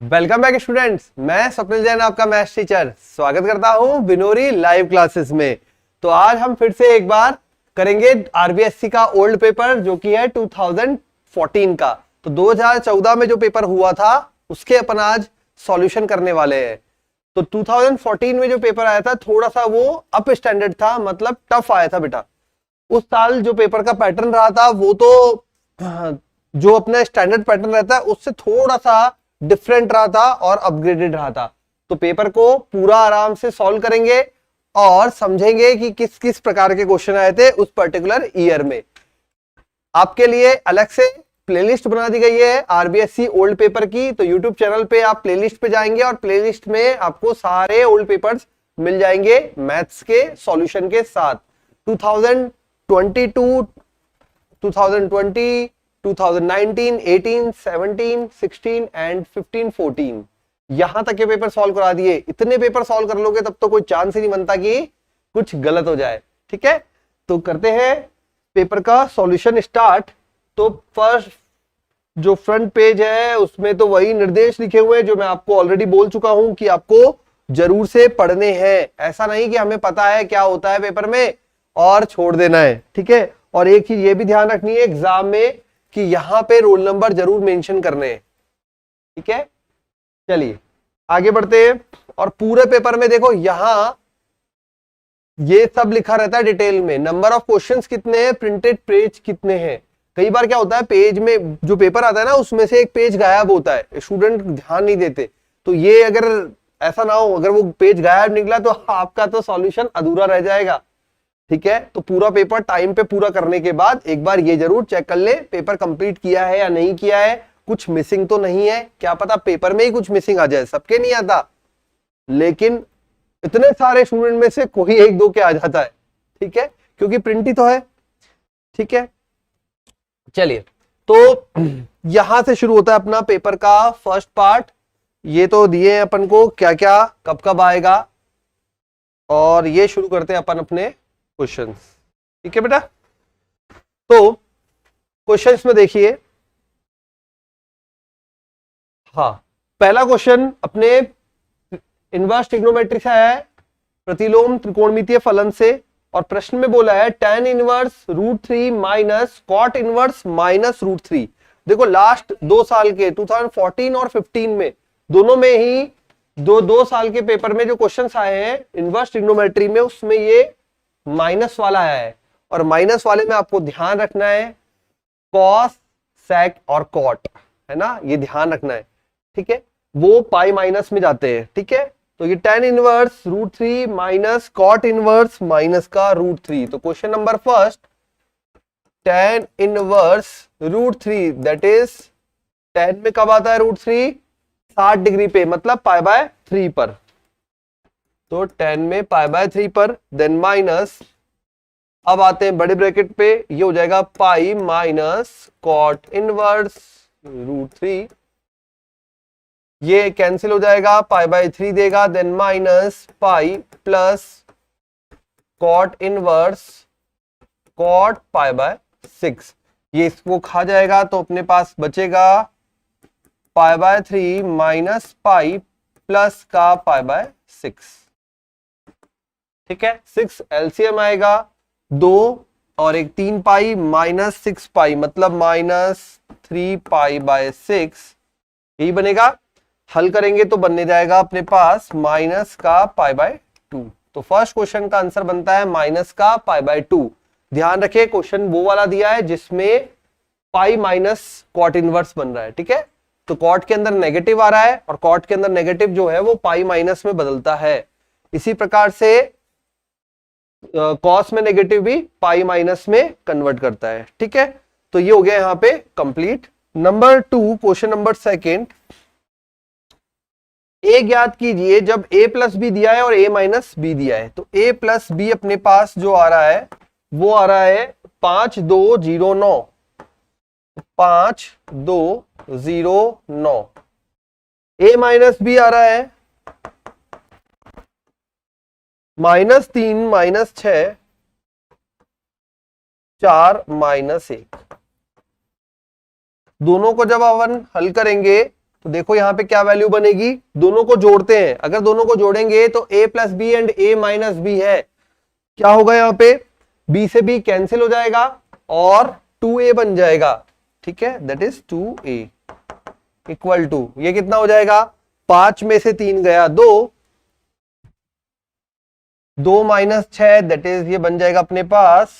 Welcome back students. मैं स्वप्निल जैन आपका maths teacher स्वागत करता हूं बिनोरी लाइव क्लासेस में। तो आज हम फिर से एक बार करेंगे आरबीएससी का ओल्ड पेपर जो कि है 2014 का। तो 2014 में जो पेपर हुआ था उसके अपन आज सॉल्यूशन करने वाले हैं। तो 2014 में जो पेपर आया था थोड़ा सा वो अप स्टैंडर्ड था, मतलब टफ आया था बेटा। उस साल जो पेपर का पैटर्न रहा था वो तो जो अपना स्टैंडर्ड पैटर्न रहता है उससे थोड़ा सा डिफरेंट रहा था और अपग्रेडेड रहा था। तो पेपर को पूरा आराम से सॉल्व करेंगे और समझेंगे कि किस किस प्रकार के क्वेश्चन आए थे उस पर्टिकुलर ईयर में। आपके लिए अलग से प्लेलिस्ट बना दी गई है आरबीएससी ओल्ड पेपर की। तो यूट्यूब चैनल पे आप प्लेलिस्ट पे जाएंगे और प्लेलिस्ट में आपको सारे ओल्ड पेपर्स मिल जाएंगे मैथ्स के सॉल्यूशन के साथ। 2022, 2020, 2019, 18, 17, 16 एंड 15, 14 यहां तक के पेपर सॉल्व करा दिए। इतने पेपर सॉल्व कर लोगे तब तो कोई चांस ही नहीं बनता कि कुछ गलत हो जाए। ठीक है, तो करते हैं पेपर का सॉल्यूशन स्टार्ट। तो फर्स्ट जो फ्रंट पेज है उसमें तो वही निर्देश लिखे हुए हैं जो मैं आपको ऑलरेडी बोल चुका हूं कि आपको जरूर से पढ़ने हैं। ऐसा नहीं कि हमें पता है क्या होता है पेपर में और छोड़ देना है। ठीक है, और एक चीज ये भी ध्यान रखनी है एग्जाम में कि यहां पे रोल नंबर जरूर मेंशन करने हैं। ठीक है, चलिए आगे बढ़ते हैं। और पूरे पेपर में देखो यहां ये सब लिखा रहता है डिटेल में। नंबर ऑफ क्वेश्चंस कितने हैं, प्रिंटेड पेज कितने हैं। कई बार क्या होता है पेज में जो पेपर आता है ना उसमें से एक पेज गायब होता है, स्टूडेंट ध्यान नहीं देते। तो ये अगर ऐसा ना हो, अगर वो पेज गायब निकला तो आपका तो सॉल्यूशन अधूरा रह जाएगा। ठीक है, तो पूरा पेपर टाइम पे पूरा करने के बाद एक बार ये जरूर चेक कर ले पेपर कंप्लीट किया है या नहीं किया है, कुछ मिसिंग तो नहीं है। क्या पता पेपर में ही कुछ मिसिंग आ जाए, सबके नहीं आता, लेकिन इतने सारे स्टूडेंट में से कोई एक दो के आ जाता है। ठीक है, क्योंकि प्रिंट ही तो है। ठीक है, चलिए तो यहां से शुरू होता है अपना पेपर का फर्स्ट पार्ट। ये तो दिए हैं अपन को क्या क्या कब कब आएगा, और ये शुरू करते हैं अपन अपने क्वेश्चंस। ठीक है बेटा, तो क्वेश्चंस में देखिए। हाँ, पहला क्वेश्चन अपने इनवर्स ट्रिग्नोमेट्री से आया है, प्रतिलोम त्रिकोणमितीय फलन से। और प्रश्न में बोला है tan inverse √3 minus cot inverse minus √3। देखो लास्ट 2 साल के 2014 और 15 में दोनों में ही दो साल के पेपर में जो क्वेश्चंस आए हैं इनवर्स ट्रिग्नोमेट्री में उसमें ये माइनस वाला है। और माइनस वाले में आपको ध्यान रखना है कॉस, सेक और कॉट, है ना, ये ध्यान रखना है। ठीक है, वो पाई माइनस में जाते हैं। ठीक है, तो ये tan inverse √3 minus cot inverse minus का √3। तो question number first, tan inverse √3 that is tan में कब आता है √3, 60 डिग्री पे, मतलब π/3 पर। तो tan में π/3 पर, देन माइनस, अब आते हैं बड़े ब्रैकेट पे, ये हो जाएगा पाई माइनस कॉट इनवर्स √3, ये कैंसिल हो जाएगा, π/3 देगा, then minus pi plus cot inverse cot π/6, ये इसको खा जाएगा तो अपने पास बचेगा π/3 माइनस पाई प्लस का π/6। ठीक है, 6 एलसीएम आएगा 2 और एक 3 पाई माइनस 6 पाई, मतलब माइनस 3 π/6, यही बनेगा। हल करेंगे तो बनने जाएगा अपने पास माइनस का π/2। तो फर्स्ट क्वेश्चन का आंसर बनता है माइनस का π/2। ध्यान रखिए क्वेश्चन वो वाला दिया है जिसमें पाई माइनस कॉट इनवर्स बन रहा है। ठीक है, तो कॉट के अंदर नेगेटिव आ रहा है और कॉट के अंदर नेगेटिव जो है वो पाई माइनस में बदलता है। इसी प्रकार से कॉस में नेगेटिव भी पाई माइनस में कन्वर्ट करता है। ठीक है, तो ये हो गया यहां पे complete. Number 2, question number second, A ज्ञात कीजिए जब a प्लस बी दिया है और a माइनस बी दिया है। तो a प्लस बी अपने पास जो आ रहा है वो आ रहा है 5209, 5209। a माइनस बी आ रहा है -3 -6 4 -1। दोनों को जब अपन हल करेंगे तो देखो यहाँ पे क्या वैल्यू बनेगी, दोनों को जोड़ते हैं, अगर दोनों को जोड़ेंगे तो a plus B and a minus B है, क्या होगा यहाँ पे b से b कैंसिल हो जाएगा और 2a बन जाएगा, ठीक है, that is 2a equal to, ये कितना हो जाएगा, 5 में से 3 गया 2, 2 माइनस 6 दैट इज ये बन जाएगा अपने पास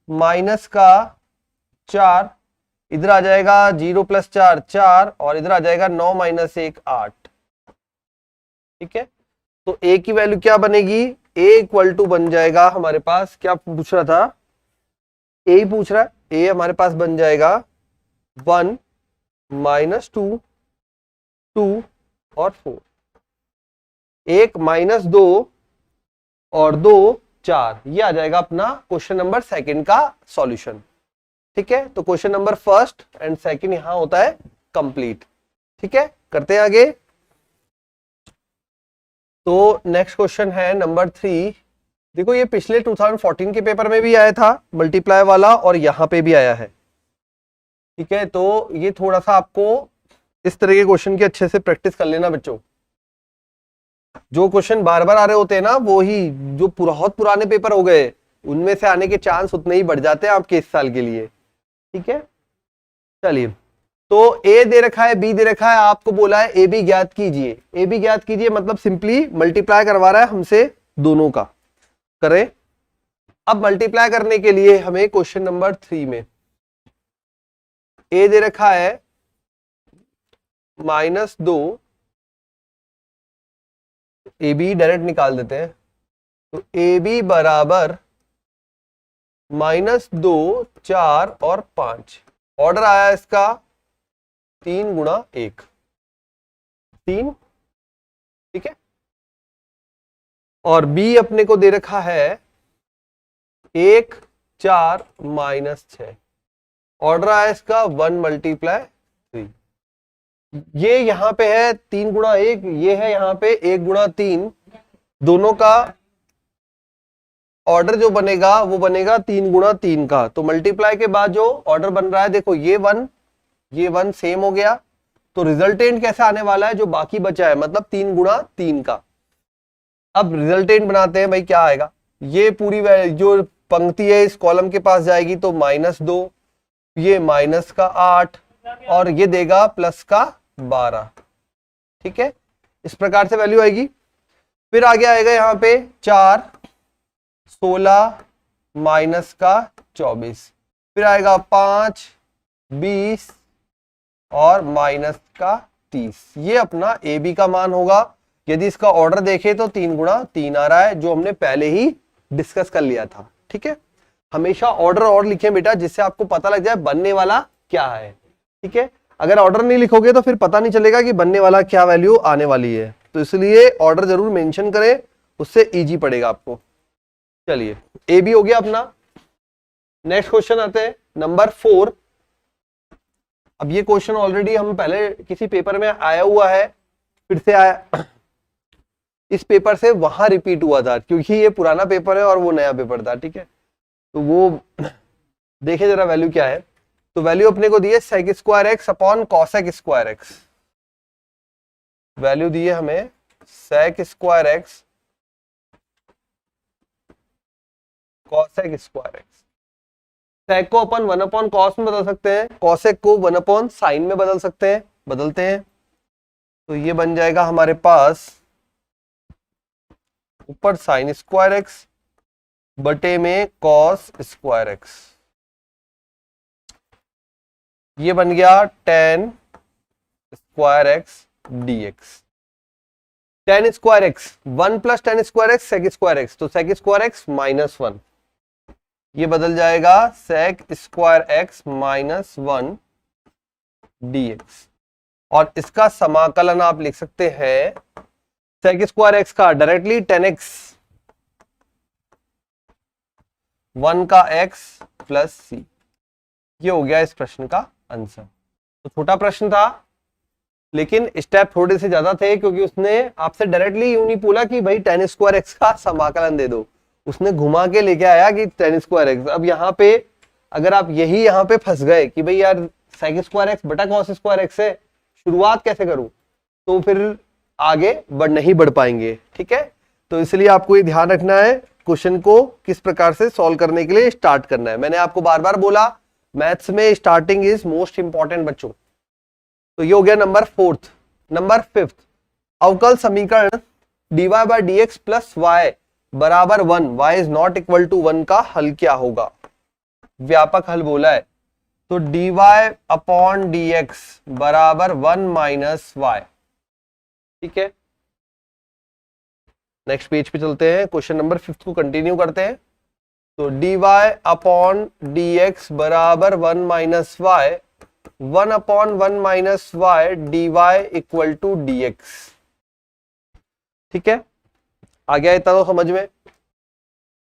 माइनस का 4, इधर आ जाएगा 0 प्लस 4 4 और इधर आ जाएगा 9 माइनस 1 8, ठीक है। तो a की वैल्यू क्या बनेगी, a इक्वल टू बन जाएगा हमारे पास, क्या पूछ रहा था, a ही पूछ रहा है, a हमारे पास बन जाएगा 1 माइनस 2 2 और 4, 1 माइनस 2 और 2 4, ये आ जाएगा अपना क्वेश्चन नंबर सेकंड का सॉल्यूशन, ठीक है। तो question number first and second यहां होता है कंप्लीट, ठीक है। करते हैं आगे। तो नेक्स्ट क्वेश्चन है नंबर 3। देखो ये पिछले 2014 के पेपर में भी आया था मल्टीप्लाई वाला और यहां पे भी आया है, ठीक है। तो ये थोड़ा सा आपको इस तरह के क्वेश्चन की अच्छे से प्रैक्टिस कर लेना बच्चों, जो क्वेश्चन बार बार आ रहे होते हैं ना, वो ही जो बहुत पुराने पेपर हो गए उनमें से आने के चांस उतने ही बढ़ जाते हैं आपके इस साल के लिए, ठीक है। चलिए, तो ए दे रखा है, बी दे रखा है, आपको बोला है ए बी ज्ञात कीजिए, ए बी ज्ञात कीजिए मतलब सिंपली मल्टीप्लाई करवा रहा है हमसे दोनों का, करें। अब मल्टीप्लाई करने के लिए हमें क्वेश्चन नंबर 3 में ए दे रखा है -2, ए बी डायरेक्ट निकाल देते हैं, तो ए बी बराबर -2 4 और 5, ऑर्डर आया इसका 3 गुणा 1 3, ठीक है। और बी अपने को दे रखा है 1 4 -6, ऑर्डर आया इसका 1 × 3, ये यहां पे है 3 गुणा 1, ये है यहां पे 1 गुणा 3, दोनों का ऑर्डर जो बनेगा वो बनेगा 3 गुणा 3 का। तो मल्टीप्लाई के बाद जो ऑर्डर बन रहा है, देखो ये 1 सेम हो गया, तो रिजल्टेंट कैसे आने वाला है, जो बाकी बचा है मतलब 3 गुणा 3 का। अब रिजल्टेंट बनाते हैं भाई, क्या आएगा, ये पूरी जो पंक्ति है इस कॉलम के पास जाएगी तो -2, ये माइनस का 8 और ये देगा प्लस का 12, ठीक है। इस प्रकार से वैल्यू आएगी। फिर आगे आएगा यहाँ पे 4 16 माइनस का 24, फिर आएगा 5 20 और माइनस का 30, ये अपना ए बी का मान होगा। यदि इसका ऑर्डर देखें तो 3 गुणा 3 आ रहा है, जो हमने पहले ही डिस्कस कर लिया था, ठीक है। हमेशा ऑर्डर और लिखें बेटा, जिससे आपको पता लग जाए बनने वाला क्या है, ठीक है। अगर ऑर्डर नहीं लिखोगे तो फिर पता नहीं चलेगा कि बनने वाला क्या वैल्यू आने वाली है, तो इसलिए ऑर्डर जरूर मेंशन करें, उससे इजी पड़ेगा आपको। चलिए, ए बी हो गया अपना। नेक्स्ट क्वेश्चन आते हैं नंबर 4। अब ये क्वेश्चन ऑलरेडी हम पहले किसी पेपर में आया हुआ है, फिर से आया इस पेपर से वहां रिपीट हुआ था, क्योंकि ये पुराना पेपर है और वो नया पेपर था, ठीक है। तो वो देखे जरा वैल्यू क्या है। तो वैल्यू अपने को दी है sec² x upon cosec² x, value दी है हमें sec² x cosec² x। sec को अपन 1/cos में बदल सकते हैं, cosec को 1/sin में बदल सकते हैं, बदलते हैं। तो ये बन जाएगा हमारे पास ऊपर sin² x बटे में cos² x, ये बन गया tan² x dx। tan² x 1 + tan² x sec² x, तो sec² x -1, ये बदल जाएगा sec² x -1 dx। और इसका समाकलन आप लिख सकते हैं sec² x का डायरेक्टली tan x 1 का x प्लस c, ये हो गया इस प्रश्न का आंसर। तो छोटा प्रश्न था, लेकिन स्टेप थोड़े से ज्यादा थे, क्योंकि उसने आपसे डायरेक्टली यूं नहीं बोला कि भाई tan² x का समाकलन दे दो, उसने घुमा के लेके आया कि tan² x। अब यहाँ पे अगर आप यहाँ पे फंस गए कि भाई यार sec² x बटा cos² x है, शुरुआत कैसे करूं, तो फिर आगे नहीं बढ़ पाएंगे। ठीक है, तो इसलिए आपको ये ध्यान रखना है क्वेश्चन को किस प्रकार से सॉल्व करने के लिए स्टार्ट करना है। मैंने आपको बार बार बोला मैथ्स में स्टार्टिंग इज मोस्ट इंपॉर्टेंट बच्चों। तो ये हो गया नंबर फोर्थ। नंबर फिफ्थ, अवकल समीकरण dy by D X plus Y बराबर 1, y is not equal to 1 का हल क्या होगा। व्यापक हल बोला है, तो dy अपॉन डी एक्स बराबर 1 माइनस वाई। ठीक है, नेक्स्ट पेज पे चलते हैं, क्वेश्चन नंबर फिफ्थ को कंटिन्यू करते हैं। तो dy अपॉन डी एक्स बराबर 1 minus Y, 1 upon 1 minus Y D Y equal to D X. ठीक है, आ गया इतना तो समझ में।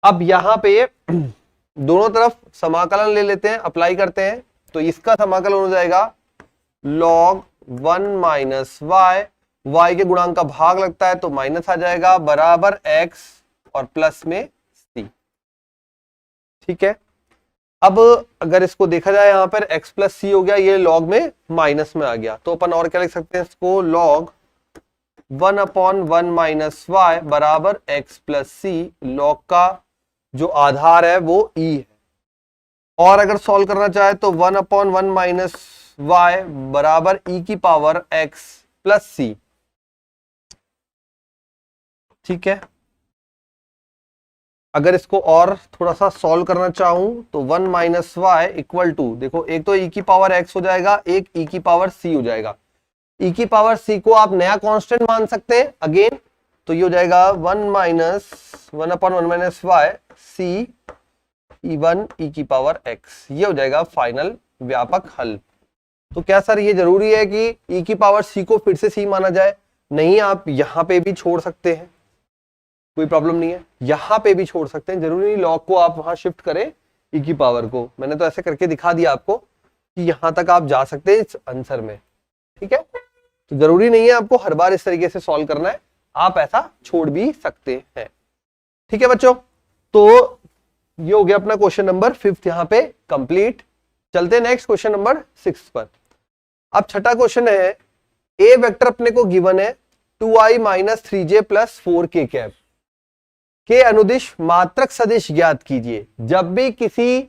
अब यहां पे दोनों तरफ समाकलन ले लेते हैं, अप्लाई करते हैं। तो इसका समाकलन हो जाएगा log 1 माइनस वाई, वाई के गुणांक का भाग लगता है तो माइनस आ जाएगा, बराबर x और प्लस में c। ठीक है, अब अगर इसको देखा जाए यहां पर x प्लस सी हो गया, ये log में माइनस में आ गया, तो अपन और क्या लिख सकते हैं इसको, log 1 अपॉन 1 माइनस वाई बराबर x प्लस सी। log का जो आधार है वो e है, और अगर सॉल्व करना चाहे तो 1 अपॉन 1 माइनस वाई बराबर e की पावर x प्लस सी। ठीक है, अगर इसको और थोड़ा सा सॉल्व करना चाहूं तो 1 माइनस वाई इक्वल टू, देखो एक तो e की पावर x हो जाएगा, एक e की पावर c हो जाएगा। e की पावर c को आप नया कांस्टेंट मान सकते हैं अगेन, तो ये हो जाएगा 1 minus 1 upon 1 minus Y c e1 e की पावर x। ये हो जाएगा फाइनल व्यापक हल। तो क्या सर ये जरूरी है कि e की पावर c को फिर से c माना जाए? नहीं, आप यहां पे भी छोड़ सकते हैं, कोई प्रॉब्लम नहीं है, यहां पे भी छोड़ सकते हैं, जरूरी नहीं लॉग को आप वहां शिफ्ट करें e की पावर को। मैंने तो ऐसे करके दिखा दिया आपको कि यहां तक आप जा सकते हैं इस आंसर में। ठीक है, तो जरूरी नहीं है आपको हर बार इस तरीके से सॉल्व करना है, आप ऐसा छोड़ भी सकते हैं। ठीक है बच्चों, तो ये हो गया अपना क्वेश्चन नंबर फिफ्थ यहाँ पे कंप्लीट। चलते हैं नेक्स्ट क्वेश्चन नंबर सिक्स पर। अब छठा क्वेश्चन है, ए वेक्टर अपने को गिवन है 2i minus 3j plus 4k cap के अनुदिश मात्रक सदिश ज्ञात कीजिए। जब भी किसी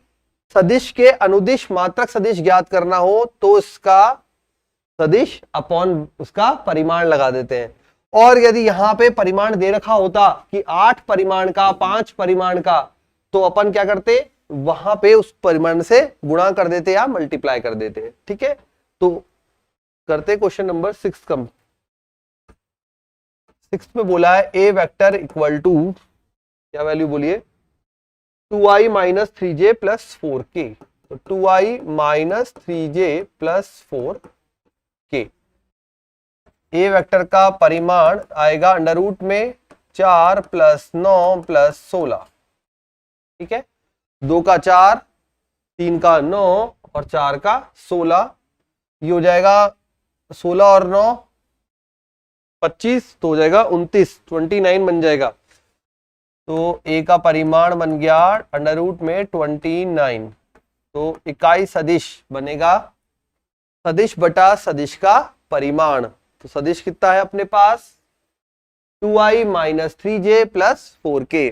सदिश के अनुदिश मात्रक सदिश ज्ञात करना हो तो इसका सदिश अपॉन उसका परिमाण लगा देते हैं। और यदि यहां पे परिमाण दे रखा होता कि 8 परिमाण का 5 परिमाण का, तो अपन क्या करते, वहां पे उस परिमाण से गुणा कर देते या मल्टीप्लाई कर देते। ठीक है, तो करते क्वेश्चन नंबर सिक्स कम। सिक्स में बोला है ए वेक्टर इक्वल टू, क्या वैल्यू बोलिए, 2i minus 3j plus 4k। तो 2i minus 3j plus 4k। ए वेक्टर का परिमाण आएगा अंडर रूट में 4 प्लस 9 प्लस 16। ठीक है, 2 का 4, 3 का 9 और 4 का 16। ये हो जाएगा 16 और 9 25, तो हो जाएगा 29, 29 बन जाएगा। तो ए का परिमाण बन गया अंडर रूट में 29। तो इकाई सदिश बनेगा सदिश बटा सदिश का परिमाण। तो सदिश कितना है अपने पास, 2i minus 3j plus 4k।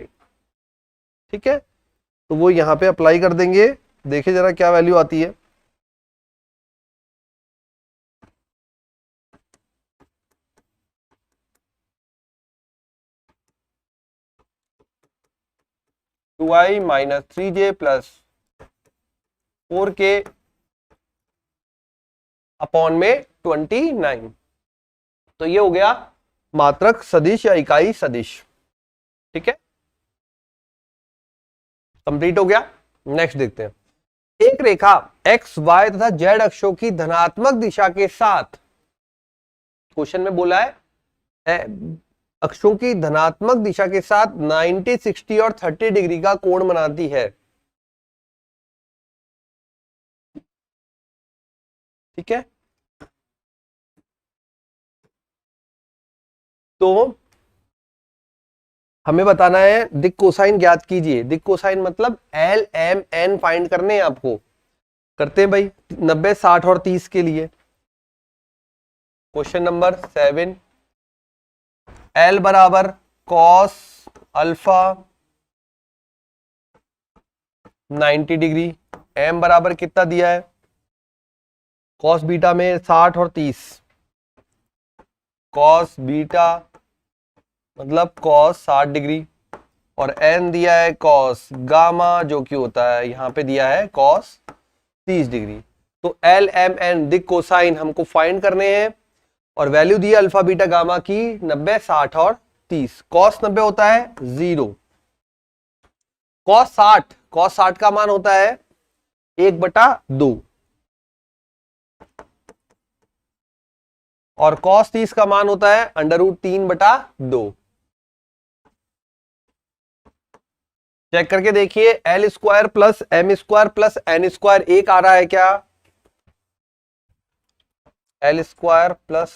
ठीक है, तो वो यहां पे अप्लाई कर देंगे, देखिए जरा क्या वैल्यू आती है। Two I minus 3j plus 4k upon में 29। तो ये हो गया मात्रक सदिश या इकाई सदिश। ठीक है, कंप्लीट हो गया। नेक्स्ट देखते हैं, एक रेखा x, y तथा z अक्षों की धनात्मक दिशा के साथ, क्वेश्चन में बोला है अक्षों की धनात्मक दिशा के साथ 90, 60 और 30 डिग्री का कोण बनाती है। ठीक है, तो हमें बताना है दिक् कोसाइन ज्ञात कीजिए। दिक् कोसाइन मतलब एल एम एन फाइंड करने हैं आपको। करते हैं भाई 90, 60 और 30 के लिए। क्वेश्चन नंबर 7, L बराबर कॉस अल्फा 90 डिग्री, M बराबर कितना दिया है, कॉस बीटा में 60 और 30, कॉस बीटा मतलब कॉस 60 डिग्री, और n दिया है कॉस गामा जो कि होता है यहां पे दिया है कॉस 30 डिग्री। तो L M N दिक कोसाइन हमको फाइंड करने हैं और वैल्यू दी है अल्फा बीटा गामा की 90, 60 और 30। कॉस 90 होता है 0, कॉस 60 का मान होता है 1/2 और कॉस 30 का मान होता है √3/2। चेक करके देखिए, L square plus M square plus N square एक आ रहा है क्या, L square plus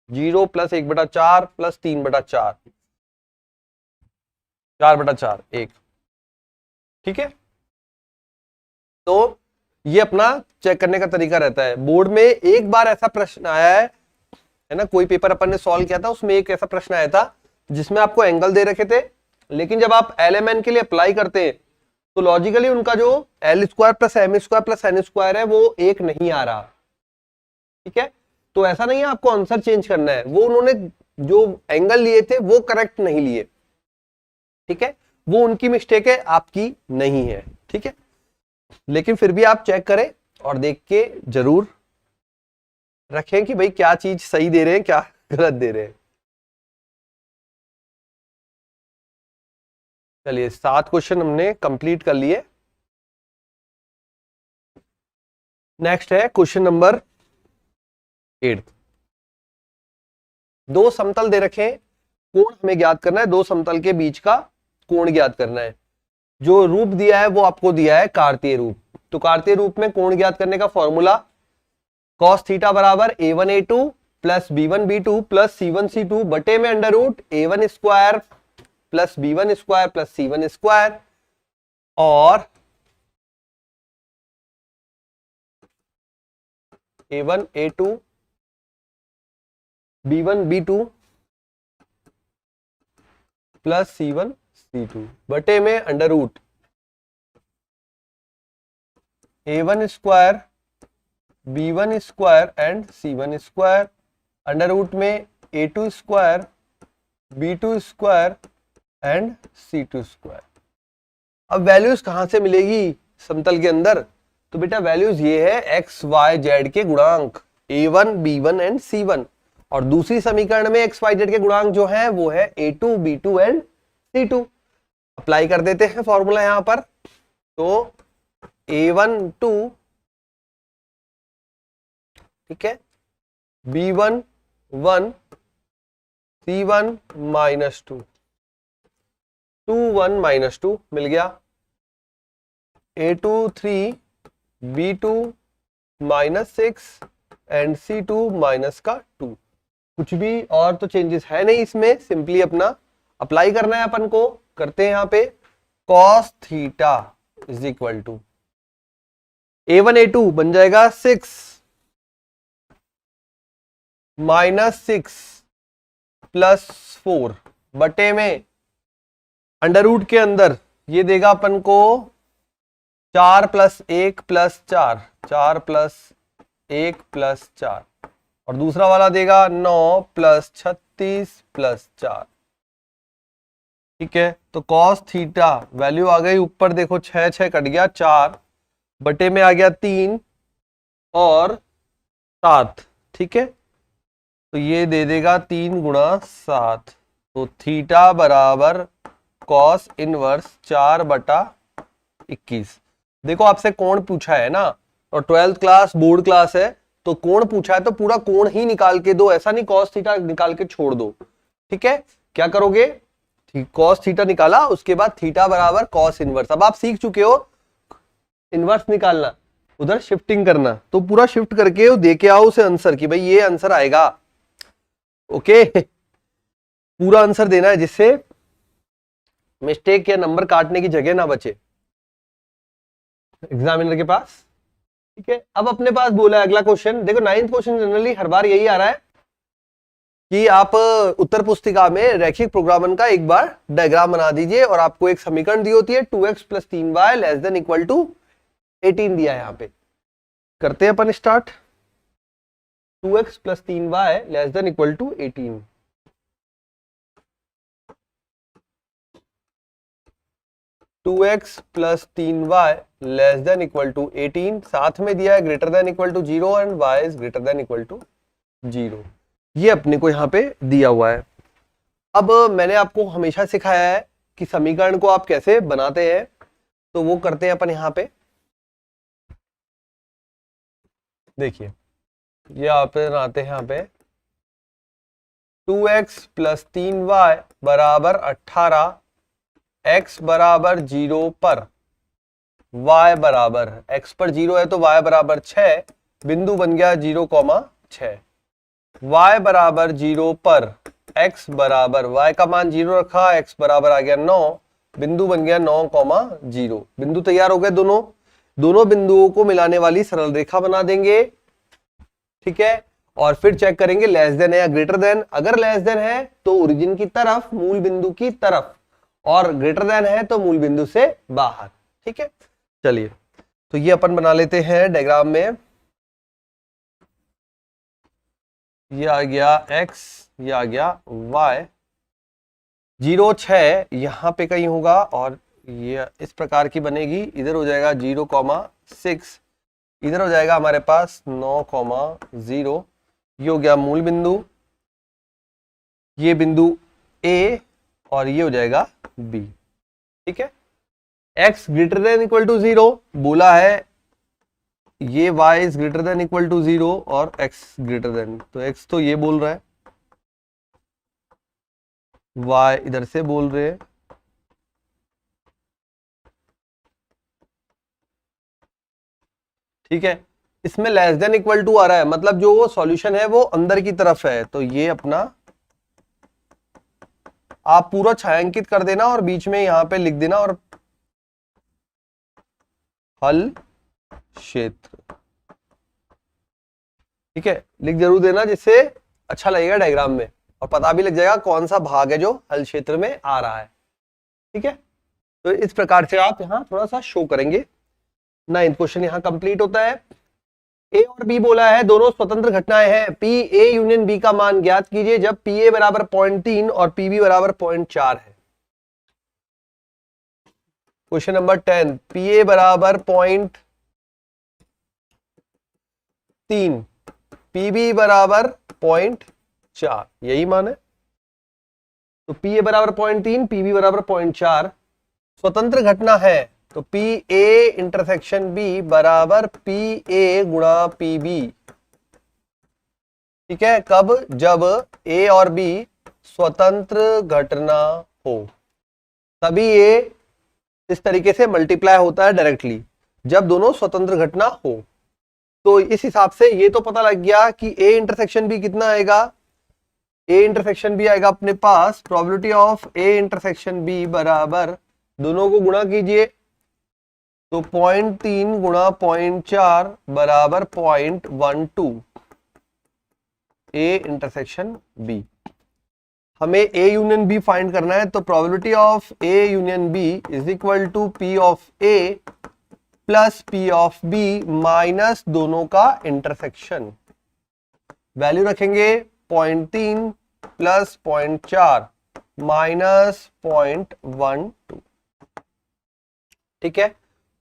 0 plus 1/4 plus 3/4, 4/4 1, ठीक है। तो ये अपना चेक करने का तरीका रहता है। बोर्ड में एक बार ऐसा प्रश्न आया है ना, कोई पेपर अपन ने सॉल्व किया था, उसमें एक ऐसा प्रश्न आया था जिसमें आपको एंगल दे रखे थे, लेकिन जब आप LMN के लिए अप्लाई करते हैं तो लॉजिकली उनका जो L square plus M square plus N square है वो एक नहीं आ रहा, ठीक है। तो ऐसा नहीं है आपको आंसर चेंज करना है, वो उन्होंने जो एंगल लिए थे वो करेक्ट नहीं लिए, ठीक है, वो उनकी मिस्टेक है, आपकी नहीं है, ठीक है। लेकिन फिर भी आप चेक करें और देख के जरूर रखें कि भाई क्या चीज सही दे रहे हैं क्या गलत दे रहे हैं। चलिए 7 क्वेश्चन हमने कंप्लीट कर लिए। नेक्स्ट है क्वेश्चन नंबर 8। दो समतल दे रखे हैं, कोण हमें ज्ञात करना है, दो समतल के बीच का कोण ज्ञात करना है। जो रूप दिया है वो आपको दिया है कार्तीय रूप। तो कार्तीय रूप में कोण ज्ञात करने का फॉर्मूला cos थीटा बराबर a1a2 plus b1b2 plus c1c2 बटे में under root a1 square plus b1 square plus c1 square और a1 a2 b1 b2 plus c1 c2 बटे में under root a1 square b1 square and c1 square under root में a2 square b2 square and c2 square. अब values कहां से मिलेगी समतल के अंदर, तो बेटा वैल्यूज ये है x y z के गुणांक a1 b1 एंड c1, और दूसरी समीकरण में x y z के गुणांक जो है वो है a2 b2 and c2। Apply कर देते हैं फॉर्मूला यहां पर, तो a1 2, ठीक है, b1 1 c1 -2 2 1 -2 मिल गया, a2 3 b2 -6 एंड c2 -2। कुछ भी और तो चेंजेस है नहीं इसमें, सिंपली अपना अप्लाई करना है अपन को। करते हैं यहां पे cos theta is equal to a1 a2 बन जाएगा 6 -6 प्लस 4 बटे में अंडर रूट के अंदर ये देगा अपन को 4 + 1 + 4, 4 + 1 + 4, और दूसरा वाला देगा 9 + 36 + 4, ठीक है। तो cos थीटा वैल्यू आ गई ऊपर, देखो 6 6 कट गया, 4 बटे में आ गया 3 और 7, ठीक है। तो ये दे देगा 3 × 7, तो थीटा बराबर cos इनवर्स 4/21। देखो आपसे कोण पूछा है ना, और 12th क्लास बोर्ड क्लास है, तो कोण पूछा है तो पूरा कोण ही निकाल के दो, ऐसा नहीं cos थीटा निकाल के छोड़ दो, ठीक है। क्या करोगे, cos थीटा निकाला, उसके बाद थीटा बराबर cos इनवर्स। अब आप सीख चुके हो इनवर्स निकालना, उधर शिफ्टिंग करना, तो पूरा शिफ्ट करके दे के आओ उसे आंसर की भाई ये आंसर आएगा, ओके। पूरा आंसर देना है जिससे मिस्टेक या नंबर काटने की जगह ना बचे एग्जामिनर के पास। ठीक है, अब अपने पास बोला है अगला क्वेश्चन। देखो 9th क्वेश्चन जनरली हर बार यही आ रहा है कि आप उत्तर पुस्तिका में रैखिक प्रोग्रामन का एक बार डायग्राम बना दीजिए और आपको एक समीकरण दी होती है 2x + 3y less than equal to 18 दिया है। यहाँ पे करते हैं अपन start. 2x + 3y less than equal to 18। Two x plus 3y less than equal to 18, साथ में दिया है greater than equal to 0 and y is greater than equal to 0। ये अपने को यहाँ पे दिया हुआ है। अब मैंने आपको हमेशा सिखाया है कि समीकरण को आप कैसे बनाते हैं, तो वो करते हैं अपन यहाँ पे। देखिए ये आप बनाते हैं यहाँ पे 2x + 3y बराबर 18, x बराबर 0 पर y बराबर, x पर 0 है तो y बराबर 6, बिंदु बन गया 0,6। y बराबर 0 पर x बराबर, y का मान 0 रखा, x बराबर आ गया 9, बिंदु बन गया 9,0। बिंदु तैयार हो गए दोनों बिंदुओं को मिलाने वाली सरल रेखा बना देंगे। ठीक है, और फिर चेक करेंगे लेस देन है या ग्रेटर देन। अगर लेस देन है तो ओरिजिन की तरफ, मूल बिंदु की तरफ, और ग्रेटर देन है तो मूल बिंदु से बाहर। ठीक है, चलिए तो ये अपन बना लेते हैं डायग्राम में। ये आ गया x, ये आ गया y। 0, 6 यहां पे कहीं होगा और ये इस प्रकार की बनेगी। इधर हो जाएगा 0,6, इधर हो जाएगा हमारे पास 9,0। ये हो गया मूल बिंदु, ये बिंदु A और ये हो जाएगा B। ठीक है, x greater than equal to 0 बोला है, ये y is greater than equal to 0 और x ग्रेटर देन, तो x तो ये बोल रहा है, y इधर से बोल रहे हैं। ठीक है, इसमें लेस देन इक्वल टू आ रहा है, मतलब जो वो सॉल्यूशन है वो अंदर की तरफ है, तो ये अपना आप पूरा छायांकित कर देना और बीच में यहां पे लिख देना और हल क्षेत्र। ठीक है, लिख जरूर देना जिससे अच्छा लगेगा डायग्राम में और पता भी लग जाएगा कौन सा भाग है जो हल क्षेत्र में आ रहा है। ठीक है, तो इस प्रकार से आप यहां थोड़ा सा शो करेंगे। 9th क्वेश्चन यहां कंप्लीट होता है। ए और बी बोला है, दोनों स्वतंत्र घटनाएं हैं। पी ए यूनियन बी का मान ज्ञात कीजिए जब पी ए बराबर 0.3 और पी बी बराबर 0.4 है। क्वेश्चन नंबर 10, पी ए बराबर 0.3, पी बी बराबर 0.4, यही मान है। तो पी ए बराबर 0.3, पी बी बराबर 0.4 स्वतंत्र घटना है, तो पी ए इंटरसेक्शन बी बराबर पी ए गुणा पी बी। ठीक है, कब? जब ए और बी स्वतंत्र घटना हो, तभी ये इस तरीके से मल्टीप्लाई होता है डायरेक्टली, जब दोनों स्वतंत्र घटना हो। तो इस हिसाब से ये तो पता लग गया कि ए इंटरसेक्शन बी कितना आएगा। ए इंटरसेक्शन बी आएगा अपने पास, probability of A intersection B बराबर, दोनों को गुणा कीजिए तो 0.3 गुणा 0.4 बराबर 0.12 ए इंटरसेक्शन बी। हमें ए यूनियन बी फाइंड करना है, तो probability of A union B is equal to P of A plus P of B minus दोनों का इंटरसेक्शन। वैल्यू रखेंगे 0.3 प्लस 0.4 माइनस 0.12। ठीक है,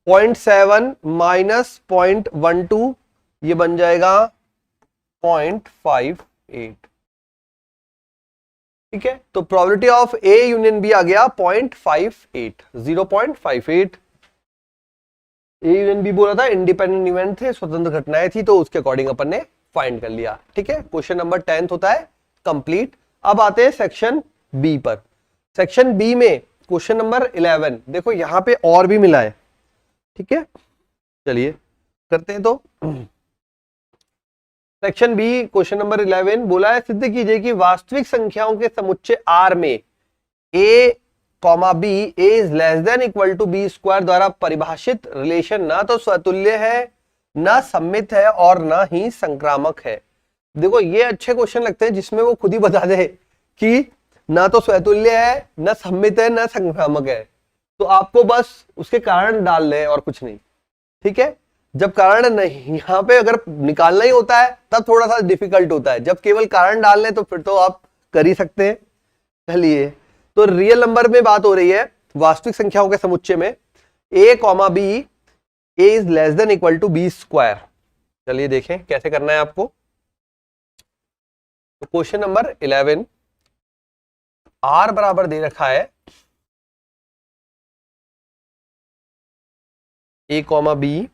0.7 माइनस 0.12 ये बन जाएगा 0.58। ठीक है, तो probability of A union B आ गया 0.58, 0.58। ए यूनियन बी बोला था इंडिपेंडेंट इवेंट थे, स्वतंत्र घटनाएं थी, तो उसके अकॉर्डिंग अपन ने फाइंड कर लिया। ठीक है, क्वेश्चन नंबर 10 होता है कंप्लीट। अब आते हैं सेक्शन बी पर। सेक्शन बी में क्वेश्चन नंबर 11, देखो यहां पे और भी मिला है। ठीक है, चलिए करते हैं। तो सेक्शन बी क्वेश्चन नंबर 11 बोला है, सिद्ध कीजिए कि वास्तविक संख्याओं के समुच्चय आर में A comma B A is less than equal to B square द्वारा परिभाषित रिलेशन ना तो स्वतुल्य है ना सम्मित है और ना ही संक्रामक है। देखो ये अच्छे क्वेश्चन लगते हैं जिसमें वो खुद ही बता दे कि ना तो स्वतुल्य है, ना सम्मित है, ना संक्रामक है। तो आपको बस उसके कारण डालने हैं और कुछ नहीं, ठीक है। जब कारण नहीं, यहाँ पे अगर निकालना ही होता है तब थोड़ा सा डिफिकल्ट होता है, जब केवल कारण डालने तो फिर तो आप कर ही सकते हैं। चलिए, तो रियल नंबर में बात हो रही है वास्तविक संख्याओं के समुच्चय में a comma B, A is less than equal to B square. चलिए देखें कैसे करना है आपको। तो क्वेश्चन नंबर 11, आर बराबर दे रखा है a comma B,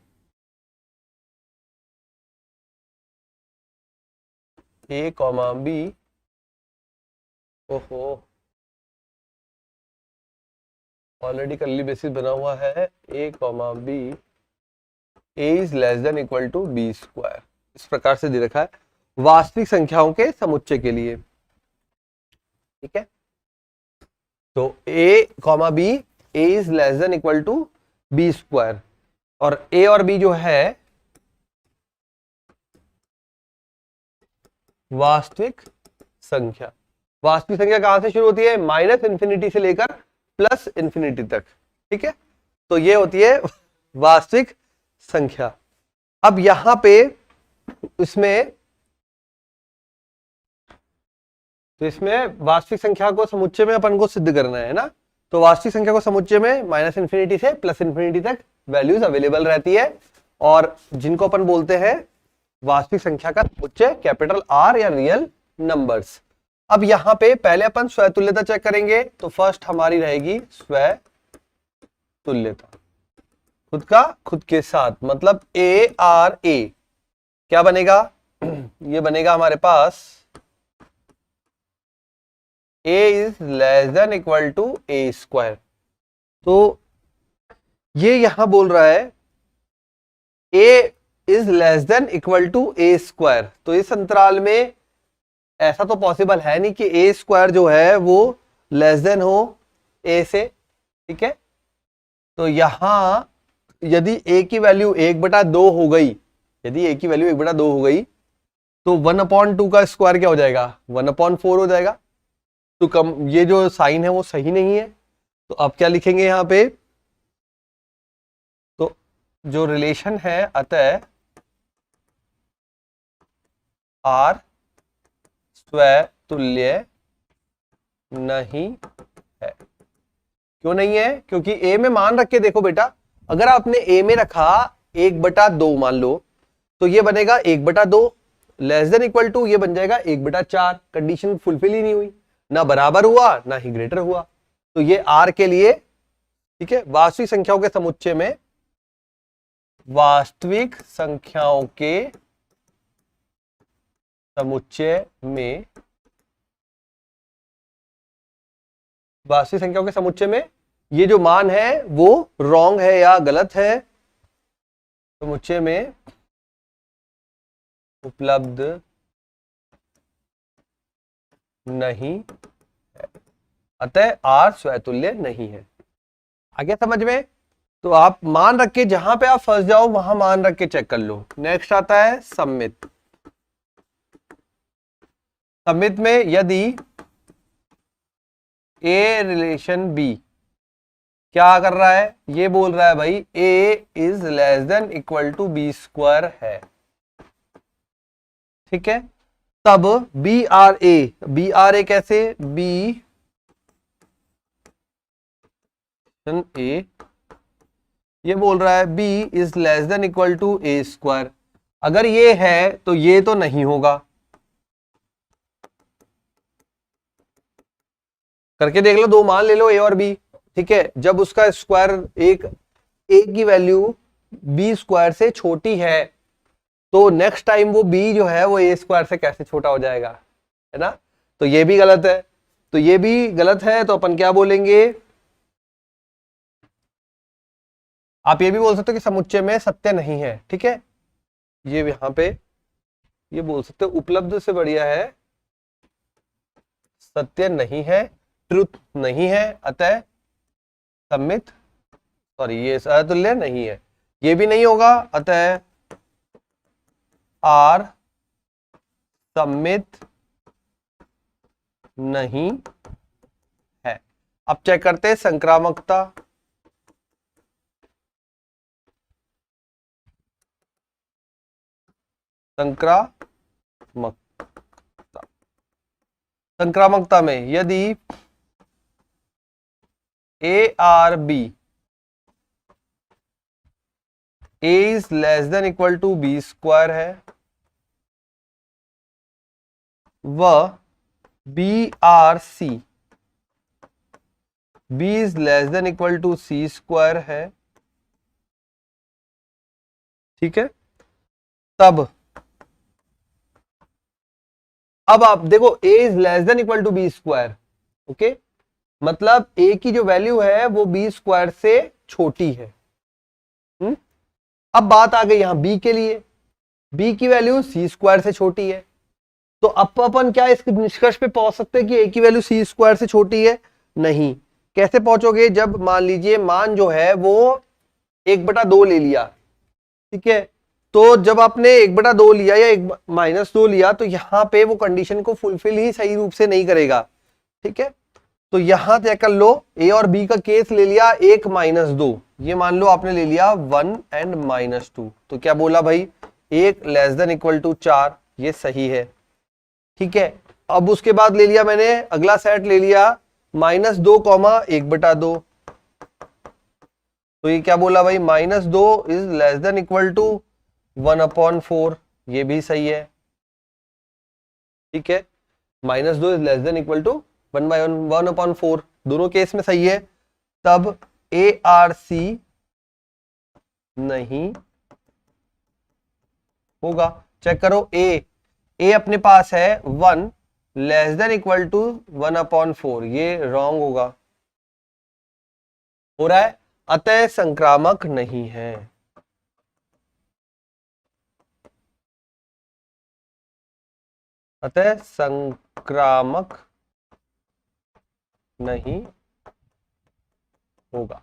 A comma B, ओहो ऑलरेडी कर्ली बेसिस बना हुआ है, A comma B, A is less than equal to B square, इस प्रकार से दे रखा है वास्तविक संख्याओं के समुच्चय के लिए, ठीक है। तो a comma B, A is less than equal to B square, और a और b जो है वास्तविक संख्या। वास्तविक संख्या कहां से शुरू होती है? माइनस इंफिनिटी से लेकर प्लस इंफिनिटी तक, ठीक है। तो ये होती है वास्तविक संख्या। अब यहां पे इसमें वास्तविक संख्या को समुच्चय में अपन को सिद्ध करना है ना। तो वास्तविक संख्या को समुच्चय में माइनस इंफिनिटी से प्लस इंफिनिटी तक वैल्यूज अवेलेबल रहती है, और जिनको अपन बोलते हैं वास्तविक संख्या का समुच्चय कैपिटल आर या रियल नंबर्स। अब यहां पे पहले अपन स्वतुल्यता चेक करेंगे। तो फर्स्ट हमारी रहेगी स्वतुल्यता, खुद का खुद के साथ, मतलब ए आर ए क्या बनेगा? ये बनेगा हमारे पास a is less than equal to A square. तो ये यहां बोल रहा है a is less than equal to A square. तो इस अंतराल में ऐसा तो पॉसिबल है नहीं कि ए स्क्वायर जो है वो लेस देन हो a से, ठीक है। तो यहां यदि a की वैल्यू 1/2 हो गई, यदि a की वैल्यू 1/2 हो गई तो 1/2 का स्क्वायर क्या हो जाएगा? 1/4 हो जाएगा। तो कम, ये जो साइन है वो सही नहीं है। तो अब क्या लिखेंगे यहां पे? तो जो रिलेशन है अतः आर स्वतुल्य नहीं है। क्यों नहीं है? क्योंकि a में मान रख के देखो बेटा, अगर आपने a में रखा 1/2 मान लो, तो ये बनेगा 1/2 लेस देन इक्वल टू, ये बन जाएगा 1/4। कंडीशन फुलफिल ही नहीं हुई, ना बराबर हुआ ना ही ग्रेटर हुआ। तो ये आर के लिए, ठीक है। वास्तविक संख्याओं के समुच्चय में, वास्तविक संख्याओं के समुच्चय में, वास्तविक संख्याओं के समुच्चय में ये जो मान है वो रॉन्ग है या गलत है, समुच्चय में उपलब्ध नहीं है, अतः आर स्वतुल्य नहीं है। आगे समझ में? तो आप मान रख के, जहां पे आप फंस जाओ वहां मान रख के चेक कर लो। नेक्स्ट आता है सम्मित। सम्मित में यदि ए रिलेशन बी क्या कर रहा है? ये बोल रहा है भाई a is less than equal to B square है, ठीक है। तब बी आर ए कैसे? बी ए, ये बोल रहा है b is less than equal to A square. अगर ये है तो ये तो नहीं होगा, करके देख लो, दो मान ले लो a और b, ठीक है। जब उसका स्क्वायर एक a की वैल्यू b स्क्वायर से छोटी है तो नेक्स्ट टाइम वो b जो है वो a स्क्वायर से कैसे छोटा हो जाएगा, है ना। तो ये भी गलत है। तो ये भी गलत है, तो अपन क्या बोलेंगे? आप ये भी बोल सकते हो कि समुच्चय में सत्य नहीं है, ठीक है। ये यहां पे ये बोल सकते हो उपलब्ध से बढ़िया है सत्य नहीं है, ट्रुथ नहीं है, अतः सम्मित, सॉरी ये समतुल्य नहीं है। ये भी नहीं होगा, अतः आर सममित नहीं है। अब चेक करते हैं संक्रामकता। संक्रामकता में यदि A R B A is less than equal to B square है, व B R C B is less than equal to C square है, ठीक है, तब अब आप देखो a is less than equal to B square, okay, मतलब a की जो वैल्यू है वो बी स्क्वायर से छोटी है। अब बात आ गई यहां b के लिए, b की वैल्यू सी स्क्वायर से छोटी है, तो अब अपन क्या इस निष्कर्ष पे पहुंच सकते हैं कि a की वैल्यू सी स्क्वायर से छोटी है? नहीं। कैसे पहुंचोगे? जब मान लीजिए मान जो है वो 1/2 ले लिया, ठीक है, तो जब आपने 1/2 लिया या -2 लिया तो यहां पे वो कंडीशन को फुलफिल ही सही रूप से नहीं करेगा, ठीक है। तो यहां तय कर लो, ए और बी का केस ले लिया 1 -2, ये मान लो आपने ले लिया 1 एंड -2, तो क्या बोला भाई 1 लेस देन इक्वल टू 4, ये सही है, ठीक है। अब उसके बाद ले लिया मैंने अगला सेट ले लिया -2, 1/2, तो ये क्या बोला भाई -2 is less than equal to 1/4, ये भी सही है, ठीक है। -2 is less than equal to 1/4, दोनों केस में सही है, तब ए आर सी नहीं होगा। चेक करो, ए अपने पास है 1 लेस देन इक्वल टू 1/4, ये रॉन्ग होगा, हो रहा है, अतः संक्रामक नहीं है। अतः संक्रामक नहीं होगा,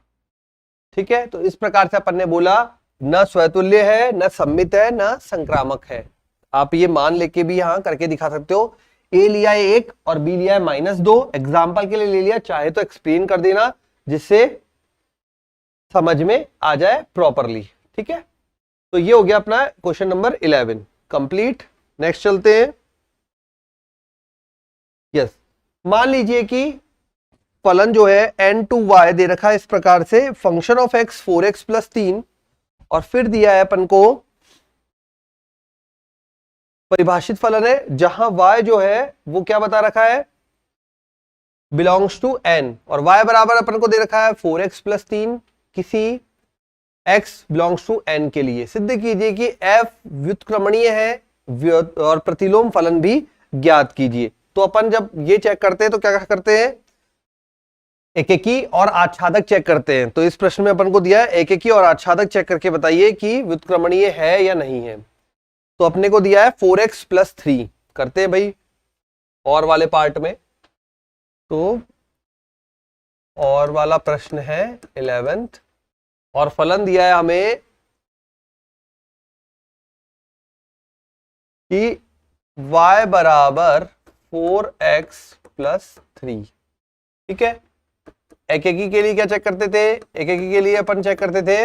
ठीक है। तो इस प्रकार से अपन ने बोला न स्वतुल्य है, न सम्मित है, न संक्रामक है। आप ये मान लेके भी यहां करके दिखा सकते हो, ए लिया है 1 और बी लिया है -2, एग्जाम्पल के लिए ले लिया, चाहे तो एक्सप्लेन कर देना जिससे समझ में आ जाए प्रॉपरली, ठीक है। तो ये हो गया अपना क्वेश्चन नंबर 11 कंप्लीट। नेक्स्ट चलते हैं। यस, मान लीजिए कि फलन जो है n2y दे रखा है इस प्रकार से, फंक्शन ऑफ x 4x + 3, और फिर दिया है अपन को परिभाषित फलन है जहां y जो है वो क्या बता रखा है, बिलोंग्स टू n, और y बराबर अपन को दे रखा है 4x + 3 किसी x बिलोंग्स टू n के लिए। सिद्ध कीजिए कि f व्युत्क्रमणीय है और प्रतिलोम फलन भी ज्ञात कीजिए। तो अपन जब ये चेक करते हैं तो क्या करते हैं, एकेकी और आच्छादक चेक करते हैं। तो इस प्रश्न में अपन को दिया है एकेकी और आच्छादक चेक करके बताइए कि व्युत्क्रमणीय है या नहीं है। तो अपने को दिया है 4x + 3, करते हैं भाई और वाले पार्ट में। तो और वाला प्रश्न है 11th, और फलन दिया है हमें कि y बराबर 4x + 3, ठीक है। एकेकी के लिए क्या चेक करते थे, एकेकी के लिए अपन चेक करते थे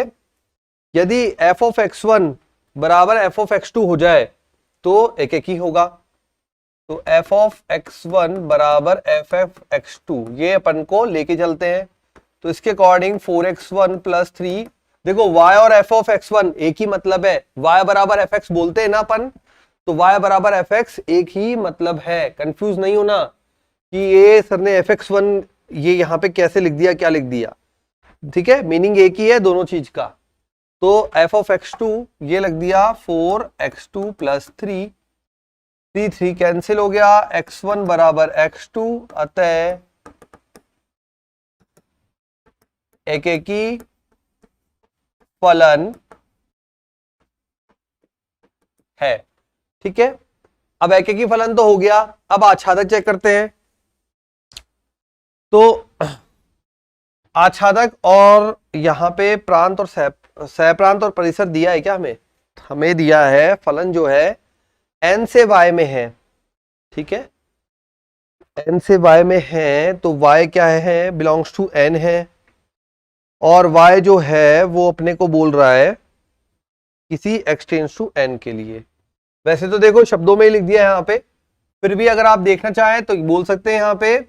यदि f of x1 बराबर f of x2 हो जाए तो एकेकी होगा। तो f of x1 बराबर f of x2 ये अपन को लेके चलते हैं। तो इसके अकॉर्डिंग 4x1 + 3, देखो y और f of x1 एक ही मतलब है, y बराबर fx बोलते हैं ना अपन, तो y बराबर fx एक ही मतलब है। कंफ्यूज नहीं होना कि ये सर ने fx1 ये यहां पे कैसे लिख दिया, क्या लिख दिया, ठीक है, मीनिंग एक ही है दोनों चीज का। तो f of x2 ये लग दिया 4x2 + 3, 3 कैंसिल हो गया, x1 बराबर x2, अतः एकेकी फलन है, ठीक है। अब एकेकी फलन तो हो गया, अब आच्छादक चेक करते हैं। तो आच्छादक और यहां पे प्रांत और सहप्रांत और परिसर दिया है क्या हमें दिया है फलन जो है n से y में है, ठीक है, n से y में है, तो y क्या है, बिलोंग्स टू n है, और y जो है वो अपने को बोल रहा है किसी x टेंड्स टू n के लिए। वैसे तो देखो शब्दों में ही लिख दिया है यहाँ पे, फिर भी अगर आप देखना चाहें तो बोल सकते हैं यहाँ पे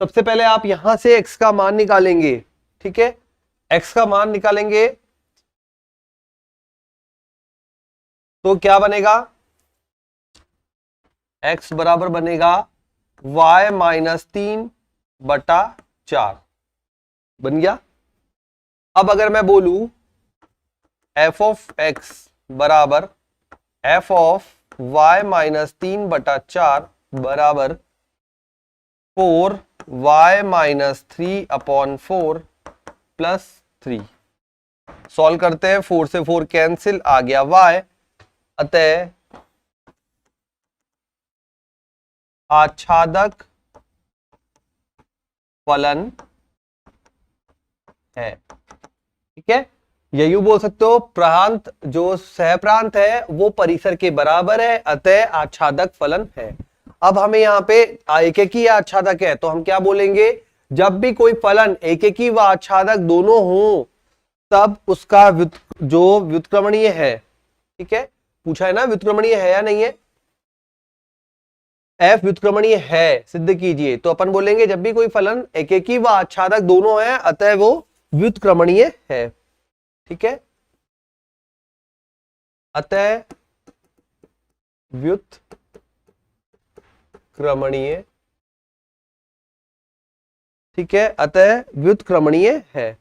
सबसे पहले आप यहां से x का मान निकालेंगे, ठीक है, x का मान निकालेंगे तो क्या बनेगा, x बराबर बनेगा y माइनस 3/4 बन गया। अब अगर मैं बोलूं f ऑफ x बराबर f ऑफ y माइनस 3/4 बराबर 4y माइनस 3/4 प्लस 3, सॉल्व करते हैं, 4 से 4 कैंसिल, आ गया y, अतः आच्छादक फलन है, ठीक है, या यूं बोल सकते हो प्रांत जो सहप्रांत है वो परिसर के बराबर है, अतः आच्छादक फलन है। अब हमें यहाँ पे एकेकी या आच्छादक है तो हम क्या बोलेंगे, जब भी कोई फलन एकेकी व आच्छादक दोनों हो तब उसका जो व्युत्क्रमणीय है, ठीक है, पूछा है ना व्युत्क्रमणीय है या नहीं है, f व्युत्क्रमणीय है सिद्ध कीजिए, तो अपन बोलेंगे जब भी कोई फलन एकेकी व आच्छादक दोनों है अतः वो व्युत्क्रमणीय है, ठीक है, अतः व्युत्क्रमणीय, ठीक है, अतः व्युत्क्रमणीय है।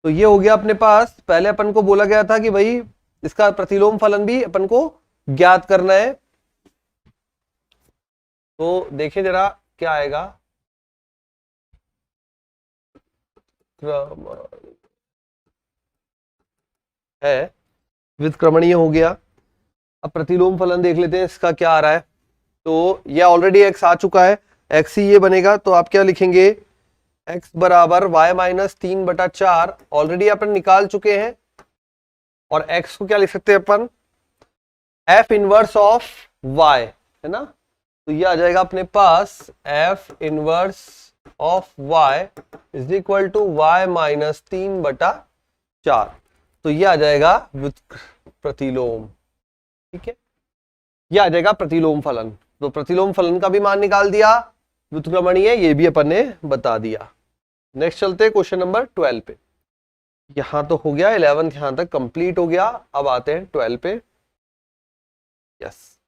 तो ये हो गया अपने पास, पहले अपन को बोला गया था कि भाई इसका प्रतिलोम फलन भी अपन को ज्ञात करना है, तो देखिए जरा क्या आएगा, है व्युत्क्रमणीय हो गया। अब प्रतिलोम फलन देख लेते हैं इसका क्या आ रहा है, तो ये ऑलरेडी x आ चुका है, x ही ये बनेगा, तो आप क्या लिखेंगे, x बराबर y माइनस 3/4 ऑलरेडी अपन निकाल चुके हैं, और x को क्या लिख सकते हैं अपन, f इनवर्स ऑफ y, है ना, तो ये आ जाएगा अपने पास f inverse of y is equal to y minus 3/4, तो ये आ जाएगा प्रतिलोम, ठीक है, ये आ जाएगा प्रतिलोम फलन। तो प्रतिलोम फलन का भी मान निकाल दिया, व्युत्क्रमणीय ये भी अपन ने बता दिया। नेक्स्ट चलते हैं क्वेश्चन नंबर 12 पे। यहां तो हो गया 11th यहां तक कंप्लीट हो गया, अब आते हैं 12 पे। यस,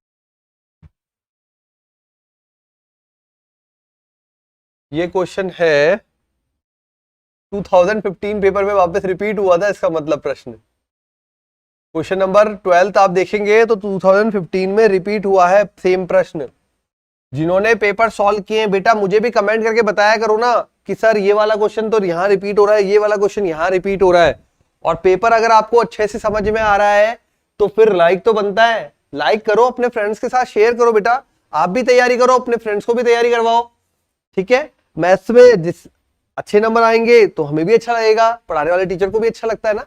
ये क्वेश्चन है 2015 पेपर में वापस रिपीट हुआ था, इसका मतलब प्रश्न क्वेश्चन नंबर 12 आप देखेंगे तो 2015 में रिपीट हुआ है सेम प्रश्न। जिन्होंने पेपर सॉल्व किए हैं बेटा मुझे भी कमेंट करके बताया करो ना कि सर ये वाला क्वेश्चन तो यहाँ रिपीट हो रहा है, ये वाला क्वेश्चन यहाँ रिपीट हो रहा है। और पेपर अगर आपको अच्छे से समझ में आ रहा है तो फिर लाइक तो बनता है, लाइक करो, अपने फ्रेंड्स के साथ शेयर करो बेटा, आप भी तैयारी करो, अपने फ्रेंड्स को भी तैयारी करवाओ, ठीक है। मैथ्स में जिस अच्छे नंबर आएंगे तो हमें भी अच्छा लगेगा, पढ़ाने वाले टीचर को भी अच्छा लगता है ना,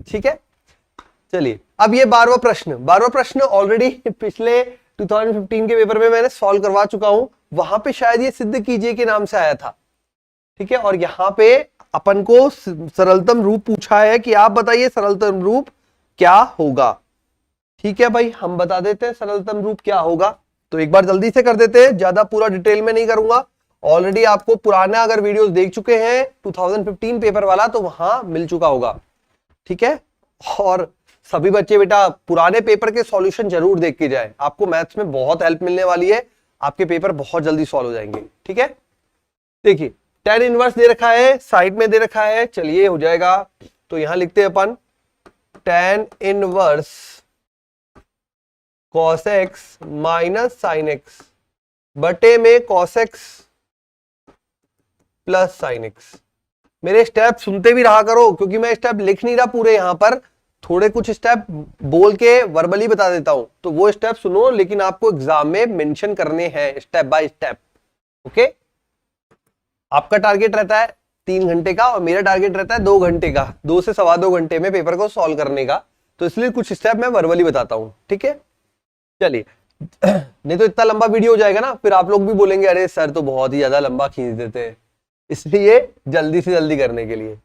ठीक है। चलिए अब ये 12वां प्रश्न ऑलरेडी पिछले 2015 के पेपर में मैंने सॉल्व करवा चुका हूं, वहां पे शायद ये सिद्ध कीजिए के नाम से आया था, ठीक है। और यहां पे अपन को सरलतम रूप पूछा है कि आप बताइए सरलतम रूप क्या होगा, ठीक है भाई, हम बता देते हैं सरलतम रूप क्या होगा। तो एक बार जल्दी से कर देते हैं, ज्यादा पूरा डिटेल में नहीं करूंगा, ऑलरेडी आपको पुराना अगर वीडियोस देख चुके हैं 2015 पेपर वाला तो वहां मिल चुका होगा, ठीक है। और सभी बच्चे बेटा पुराने पेपर के सॉल्यूशन जरूर देख के जाए, आपको मैथ्स में बहुत हेल्प मिलने वाली है, आपके पेपर बहुत जल्दी सॉल्व हो जाएंगे, ठीक है। देखिए tan इनवर्स दे रखा है, साइड में दे रखा है, चलिए हो जाएगा, तो यहां लिखते हैं अपन tan inverse cos x minus sin x बटे में cos x plus sin x। मेरे स्टेप सुनते भी रहा करो क्योंकि मैं स्टेप लिख नहीं रहा पूरे, यहां पर थोड़े कुछ स्टेप बोल के वर्बली बता देता हूं, तो वो स्टेप सुनो, लेकिन आपको एग्जाम में मेंशन करने हैं स्टेप बाय स्टेप, ओके। आपका टारगेट रहता है 3 घंटे का और मेरा टारगेट रहता है 2 घंटे का, 2 से 2.25 घंटे में पेपर को सॉल्व करने का, तो इसलिए कुछ स्टेप मैं वर्बली बताता हूं, ठीक है। चलिए नहीं तो इतना लंबा वीडियो हो जाएगा ना, फिर आप लोग भी बोलेंगे अरे सर तो बहुत ही ज्यादा लंबा खींच देते हैं, इसलिए जल्दी से जल्दी करने के लिए।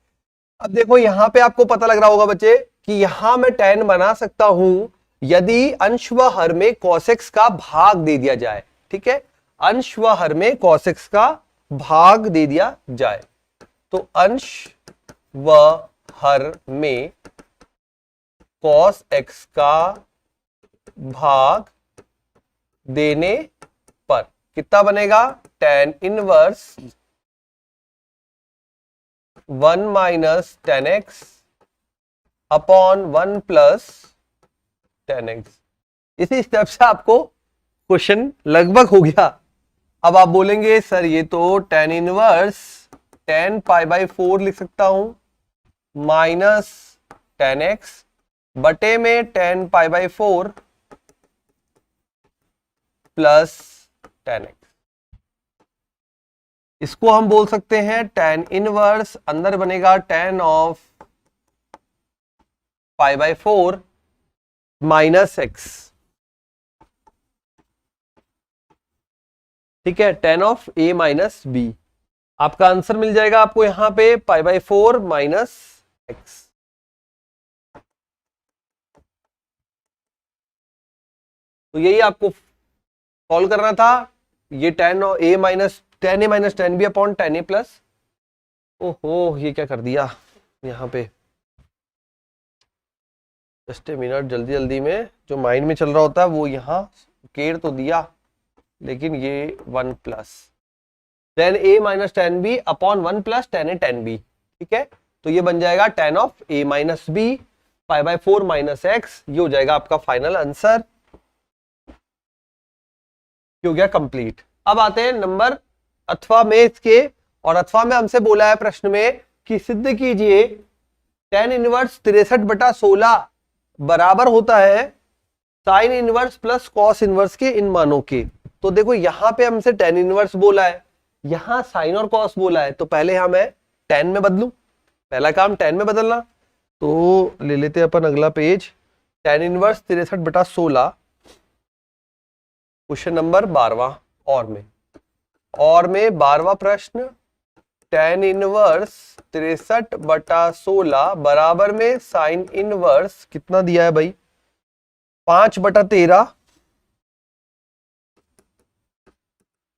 अब देखो यहां पे आपको पता लग रहा होगा बच्चे कि यहां मैं tan बना सकता हूं यदि अंश व हर में cos x का भाग दे दिया जाए। ठीक है, अंश व हर में cos x का भाग दे दिया जाए, तो अंश व हर में cos x का भाग देने पर कितना बनेगा, tan inverse 1 minus tan x upon 1 plus tan x। इसी स्टेप से आपको क्वेश्चन लगभग हो गया। अब आप बोलेंगे सर ये तो tan inverse tan pi by 4 लिख सकता हूं माइनस tan x बटे में tan pi by 4 plus tan x। इसको हम बोल सकते हैं tan इनवर्स, अंदर बनेगा tan of pi by 4 minus x। ठीक है, tan of a minus b। आपका आंसर मिल जाएगा आपको यहां पे पाई बाई 4 माइनस x। तो यही आपको सॉल्व करना था। ये tan a minus tan b upon tan a plus, ओहो ये क्या कर दिया यहां पे, जस्ट ए मिनट, जल्दी जल्दी में जो माइंड में चल रहा होता है वो यहां केर तो दिया, लेकिन ये 1 plus tan a minus tan b upon 1 plus tan a tan b। ठीक है, तो ये बन जाएगा tan of a minus b pi by 4 minus x। ये हो जाएगा आपका फाइनल आंसर, हो गया कंप्लीट। अब आते हैं नंबर अथवा में इसके, और अथवा में हमसे बोला है प्रश्न में कि सिद्ध कीजिए tan इनवर्स 63 बटा 16 बराबर होता है sine inverse plus cos inverse के इन मानों के। तो देखो यहां पे हमसे tan इनवर्स बोला है, यहां साइन और कॉस बोला है, तो पहले हम tan में बदलूं, पहला काम tan में बदलना। तो ले लेते हैं अपन अगला पेज, tan इनवर्स 63 बटा 16 क्वेश्चन नंबर 12 और में 12वां प्रश्न, tan इनवर्स 63 बटा 16 बराबर में साइन इनवर्स कितना दिया है भाई, 5 बटा 13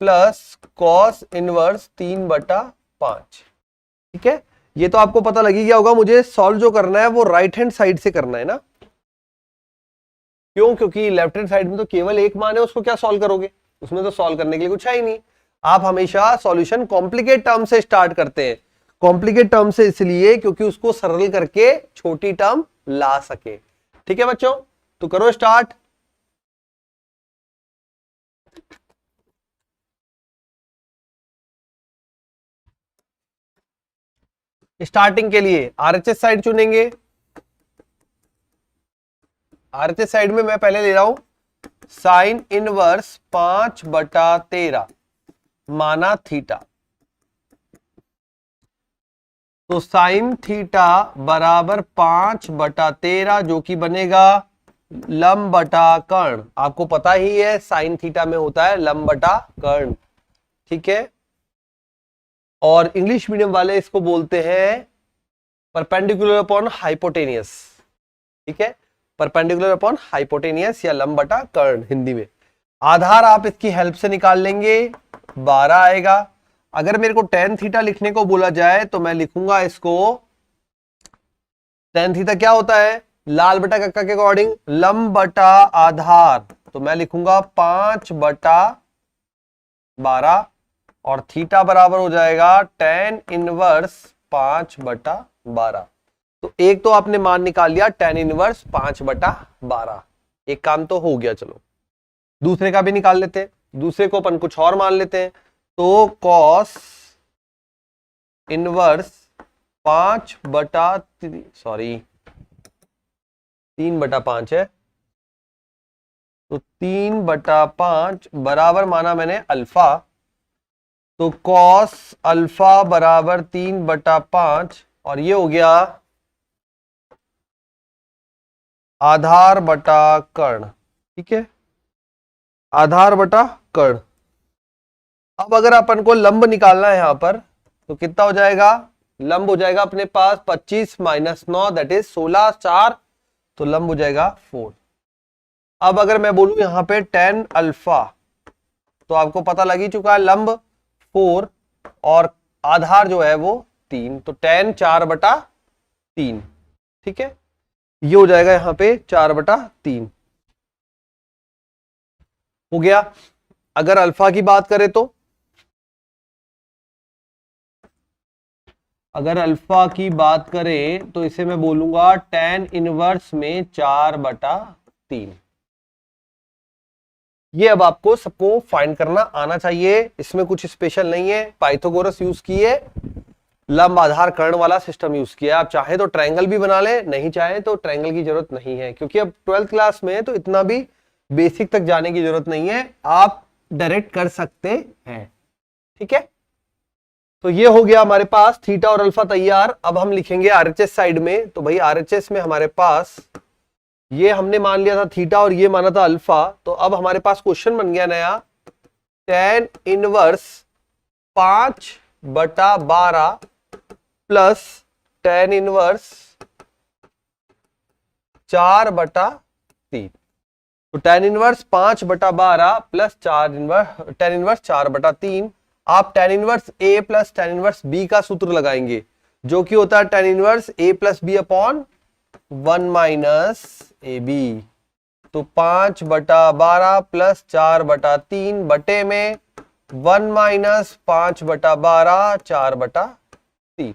प्लस कॉस इनवर्स 3 बटा 5। ठीक है, ये तो आपको पता लग ही गया होगा। मुझे सॉल्व जो करना है वो राइट हैंड साइड से करना है ना, क्यों, क्योंकि लेफ्ट हैंड साइड में तो केवल एक मान है, उसको क्या सॉल्व करोगे, उसमें तो सॉल्व करने के लिए कुछ है ही नहीं। आप हमेशा सॉल्यूशन कॉम्प्लिकेट टर्म से स्टार्ट करते हैं, कॉम्प्लिकेट टर्म से इसलिए क्योंकि उसको सरल करके छोटी टर्म ला सके। ठीक है बच्चों, तो करो स्टार्ट। स्टार्टिंग के लिए आरएचएस साइड चुनेंगे। आरएचएस साइड में मैं पहले ले रहा हूं साइन इनवर्स 5 बटा 13 माना थीटा। तो साइन थीटा बराबर 5 बटा 13 जो कि बनेगा लंब बटा कर्ण। आपको पता ही है साइन थीटा में होता है लंब बटा कर्ण। ठीक है, और इंग्लिश मीडियम वाले इसको बोलते हैं परपेंडिकुलर अपॉन हाइपोटेनियस। ठीक है, परपेंडिकुलर अपॉन हाइपोटेनियस या लंब बटा कर्ण हिंदी में। आधार आप इसकी हेल्प से निकाल लेंगे, 12 आएगा। अगर मेरे को tan थीटा लिखने को बोला जाए तो मैं लिखूंगा इसको, tan थीटा क्या होता है, लाल बटा कक्का के अकॉर्डिंग लंब बटा आधार, तो मैं लिखूंगा 5 बटा 12 और थीटा बराबर हो जाएगा tan इनवर्स 5 बटा 12। तो एक तो आपने मान निकाल लिया tan इनवर्स 5 बटा 12, एक काम तो हो गया। चलो दूसरे का भी निकाल लेते हैं, दूसरे को अपन कुछ और मान लेते हैं। तो cos इनवर्स 5 बटा 3 बटा 5 है, तो 3 बटा 5 बराबर माना मैंने अल्फा, तो cos अल्फा बराबर 3 बटा 5 और ये हो गया आधार बटा कर्ण। ठीक है, आधार बटा कर्ण। अब अगर अपन को लंब निकालना है यहां पर तो कितना हो जाएगा, लंब हो जाएगा अपने पास 25 माइनस 9 दैट इज 16, 4, तो लंब हो जाएगा 4। अब अगर मैं बोलूं यहां पे tan अल्फा, तो आपको पता लग ही चुका है लंब 4 और आधार जो है वो 3, तो tan 4/3, ठीक है, ये हो जाएगा यहां पे 4/3 हो गया। अगर अल्फा की बात करें तो, अगर अल्फा की बात करें तो इसे मैं बोलूंगा tan इनवर्स में 4/3। ये अब आपको सबको फाइंड करना आना चाहिए, इसमें कुछ स्पेशल नहीं है। पाइथागोरस यूज किए, लंब आधार कर्ण वाला सिस्टम यूज किया। आप चाहे तो ट्रायंगल भी बना ले, नहीं चाहे तो ट्रायंगल की जरूरत नहीं है, क्योंकि अब 12th क्लास में है तो इतना भी बेसिक तक जाने की जरूरत नहीं है, आप डायरेक्ट कर सकते हैं, ठीक है। तो ये हो गया हमारे पास थीटा और अल्फा तैयार। अब हम लिखेंगे आरएचएस साइड में। तो भाई आरएचएस में हमारे पास ये हमने मान लिया था थीटा और ये माना था अल्फा, तो अब हमारे पास क्वेश्चन बन गया नया, tan inverse 5/12 plus tan inverse 4/3। तो tan inverse 5/12 plus tan inverse 4/3। आप tan inverse a plus tan inverse b का सूत्र लगाएंगे, जो कि होता है tan inverse a plus B upon 1 minus A B. तो 5/12 प्लस 4/3 बटे में 1 माइनस 5/12 4/3।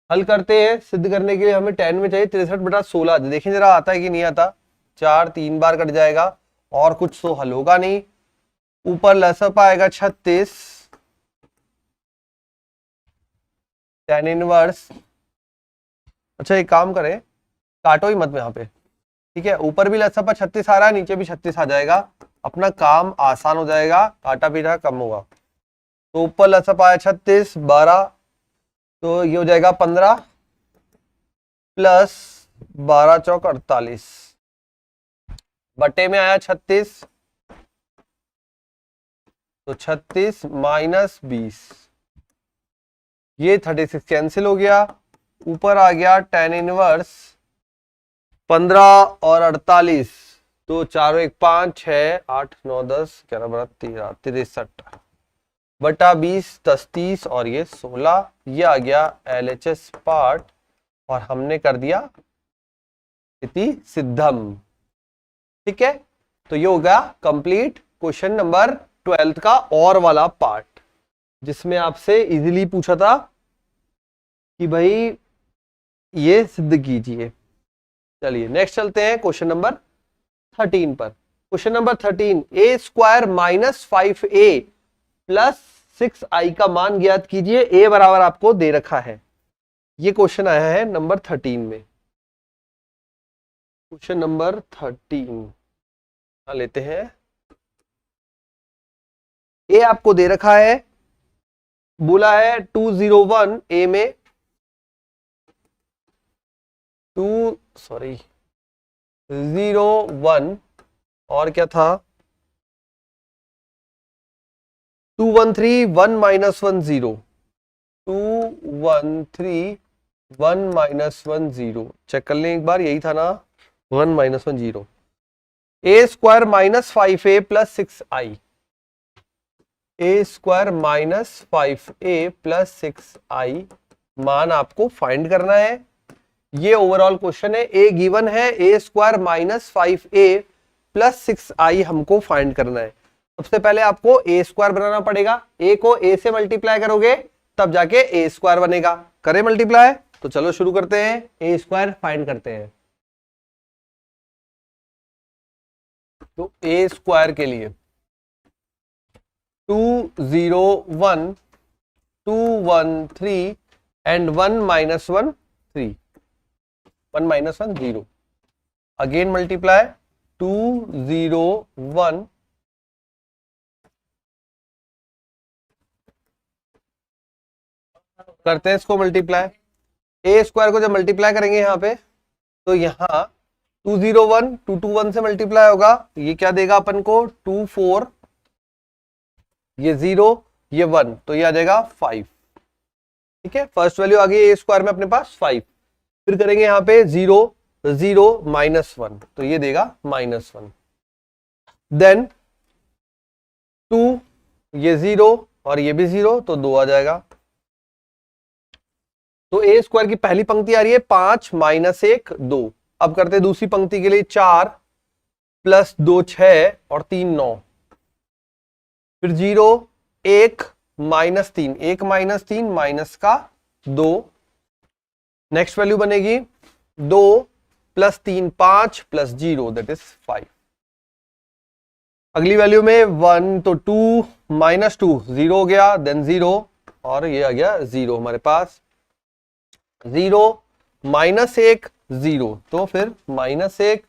हल करते हैं। सिद्ध करने के लिए हमें tan में चाहिए 63/16। देखें जरा आता है कि नहीं आता। 4 3 बार कट जाएगा और कुछ तो हल होगा नहीं। ऊपर लसअप आएगा 36 tan इनवर्स। अच्छा एक काम करें, काटो ही मत यहाँ पे, ठीक है। ऊपर भी लसअप 36 आ रहा है, नीचे भी 36 आ जाएगा, अपना काम आसान हो जाएगा, काटा पीटा कम होगा। तो ऊपर लसअप आया 36 12, तो ये हो जाएगा 15 प्लस 12 चौक 48 बटे में आया 36, तो 36 माइनस 20, ये 36 कैंसिल हो गया। ऊपर आ गया tan इनवर्स 15 और 48, तो 4 1 5 6 8 9 10 11 12 13 63 बटा 20 10 30 और ये 16। ये आ गया LHS पार्ट और हमने कर दिया इति सिद्धम, ठीक है। तो ये होगा कंप्लीट क्वेश्चन नंबर 12th का और वाला पार्ट, जिसमें आपसे इजीली पूछा था कि भाई ये सिद्ध कीजिए। चलिए नेक्स्ट चलते हैं क्वेश्चन नंबर 13 पर। Question number 13, a square minus 5a plus 6i का मान ज्ञात कीजिए। a बराबर आपको दे रखा है। ये क्वेश्चन आया है नंबर 13 में। क्वेश्चन नंबर 13 लेते हैं। a आपको दे रखा है, बोला है 201 a में 201 और क्या था 213 1 माइनस 1 0, 213 1 माइनस 1 0, चेक कर लें एक बार, यही था ना 1 minus 1 0। A square minus 5a plus 6i, A square minus 5a plus 6i मान आपको फाइंड करना है। ये ओवरऑल क्वेश्चन है। ए गिवन है, ए square minus 5a plus 6i हमको फाइंड करना है। सबसे पहले आपको ए स्क्वायर बनाना पड़ेगा। ए को ए से मल्टीप्लाई करोगे तब जाके ए स्क्वायर बनेगा। करें मल्टीप्लाई, तो चलो शुरू करते हैं, ए स्क्वायर फाइंड करते हैं। तो ए स्क्वायर के लिए 201 213 and 1 minus 1 3, 1 minus 1 0, again multiply 201 करते हैं इसको मल्टीप्लाई। ए स्क्वायर को जब मल्टीप्लाई करेंगे यहां पे, तो यहां 201, 221 से मल्टीप्लाई होगा, ये क्या देगा अपन को 24, ये 0, ये 1, तो ये आ जाएगा 5। ठीक है, फर्स्ट वैल्यू आ गई ए स्क्वायर में अपने पास 5। फिर करेंगे यहाँ पे 0 0 -1, तो ये देगा -1। देन 2, ये 0 और ये भी 0, तो 2 आ जाएगा। तो ए स्क्वायर की पहली पंक्ति आ रही है 5 -1 2। अब करते हैं दूसरी पंक्ति के लिए 4 + 2 6 और 3 9। फिर 0 1 -3, 1 -3 माइनस का 2। नेक्स्ट वैल्यू बनेगी 2 + 3 5 + 0 दैट इज 5। अगली वैल्यू में 1, तो 2 -2 0 हो गया, देन 0 और ये आ गया 0 हमारे पास। 0 -1 0, तो फिर -1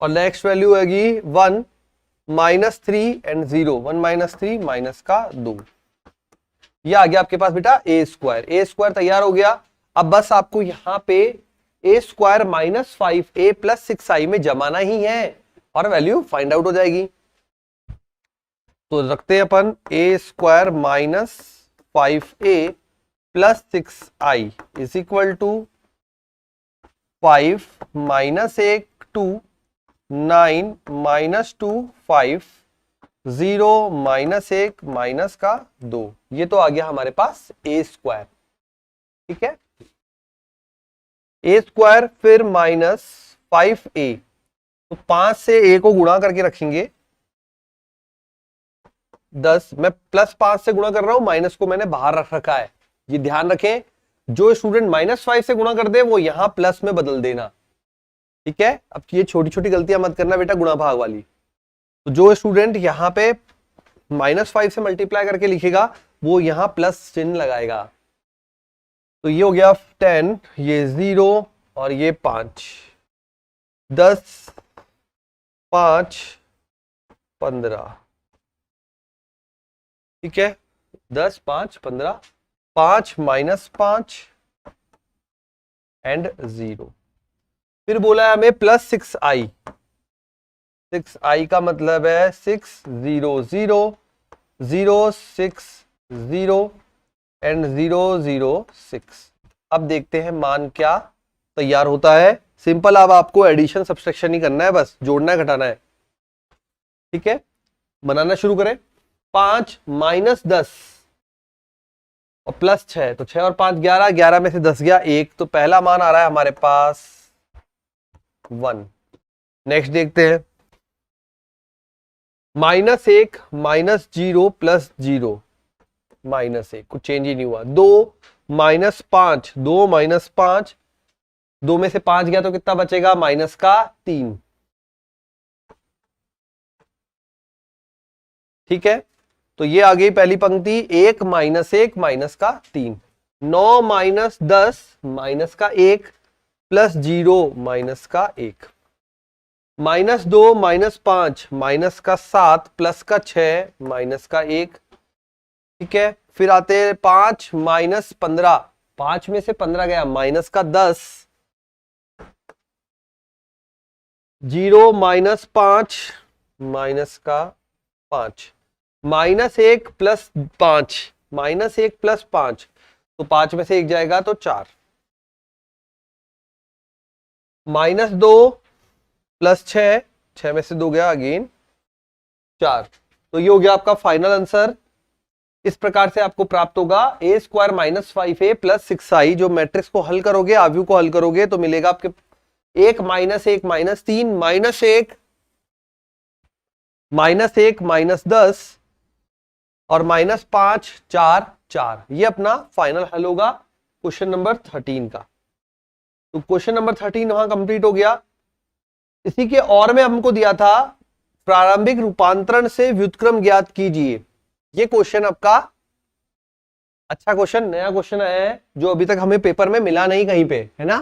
और नेक्स्ट वैल्यू आएगी 1 -3 एंड 0, 1 -3 माइनस का 2। ये आ गया आपके पास बेटा ए स्क्वायर। ए स्क्वायर तैयार हो गया। अब बस आपको यहां पे ए स्क्वायर -5a + 6i में जमाना ही है और वैल्यू फाइंड आउट हो जाएगी। तो रखते हैं अपन A square -5a + 6i is equal to 5 -1 2 9 -2 5 0 -1 minus का 2। ये तो आ गया हमारे पास ए स्क्वायर। ठीक है, ए स्क्वायर फिर -5a, तो 5 से a को गुणा करके रखेंगे 10। मैं +5 से गुणा कर रहा हूं, माइनस को मैंने बाहर रख रखा है। ये ध्यान रखें, जो स्टूडेंट -5 से गुणा कर दे वो यहां प्लस में बदल देना। ठीक है, अब ये छोटी छोटी गलतियां मत करना बेटा गुणा भाग वाली। तो जो स्टूडेंट यहाँ पे -5 से मल्टीप्लाई करके लिखेगा वो यहां प्लस चिन्ह लगाएगा। तो ये हो गया 10, ये 0 और ये 5, 10 5 15। ठीक है, 10 5 15, 5 -5 एंड 0। फिर बोला है हमें +6i। 6i का मतलब है 6 0 0 0 6 0 एंड 0 0 6। अब देखते हैं मान क्या तैयार होता है। सिंपल, अब आपको एडिशन सब्सट्रैक्शन ही करना है, बस जोड़ना है घटाना है। ठीक है, बनाना शुरू करें। 5 -10 और +6, तो 6 और 5 11, 11 में से 10 गया 1, तो पहला मान आ रहा है हमारे पास 1। नेक्स्ट देखते हैं -1 -0 + 0 -1, कुछ चेंज ही नहीं हुआ। 2 -5, 2 -5, 2 में से 5 गया तो कितना बचेगा माइनस का 3। ठीक है, तो ये आ गई पहली पंक्ति 1 -1 माइनस का 3। 9 -10 माइनस का 1 + 0 माइनस का 1। -2 -5 माइनस का 7 प्लस का 6 माइनस का 1। ठीक है, फिर आते हैं 5 -15, 5 में से 15 गया माइनस का 10। 0 -5 माइनस का 5, -1 + 5, -1 + 5, तो 5 में से 1 जाएगा तो 4। -2 + 6, 6 में से 2 गया अगेन 4। तो ये हो गया आपका फाइनल आंसर। इस प्रकार से आपको प्राप्त होगा ए स्क्वायर -5a + 6i। जो मैट्रिक्स को हल करोगे, आव्यूह को हल करोगे तो मिलेगा आपके 1 -1 -3 -1 -1 -10 और -5 4 4। ये अपना फाइनल हल होगा क्वेश्चन नंबर 13 का। तो क्वेश्चन नंबर 13 वहां कंप्लीट हो गया। इसी के और में हमको दिया था प्रारंभिक रूपांतरण से व्युत्क्रम ज्ञात कीजिए। ये क्वेश्चन आपका अच्छा क्वेश्चन, नया क्वेश्चन है जो अभी तक हमें पेपर में मिला नहीं कहीं पे, है ना।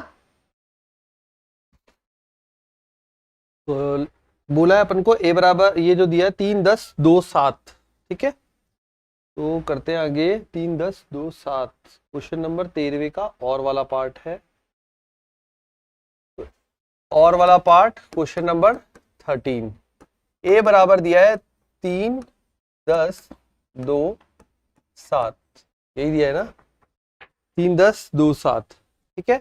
तो बोला है अपन को a बराबर, ये जो दिया है 3 10 2 7। ठीक है, तो करते हैं आगे 3 10 2 7। क्वेश्चन नंबर 13 का और वाला पार्ट है। और वाला पार्ट क्वेश्चन नंबर 13। ए बराबर दिया है 3, 10, 2, 7, यही दिया है ना, 3, 10, 2, 7। ठीक है,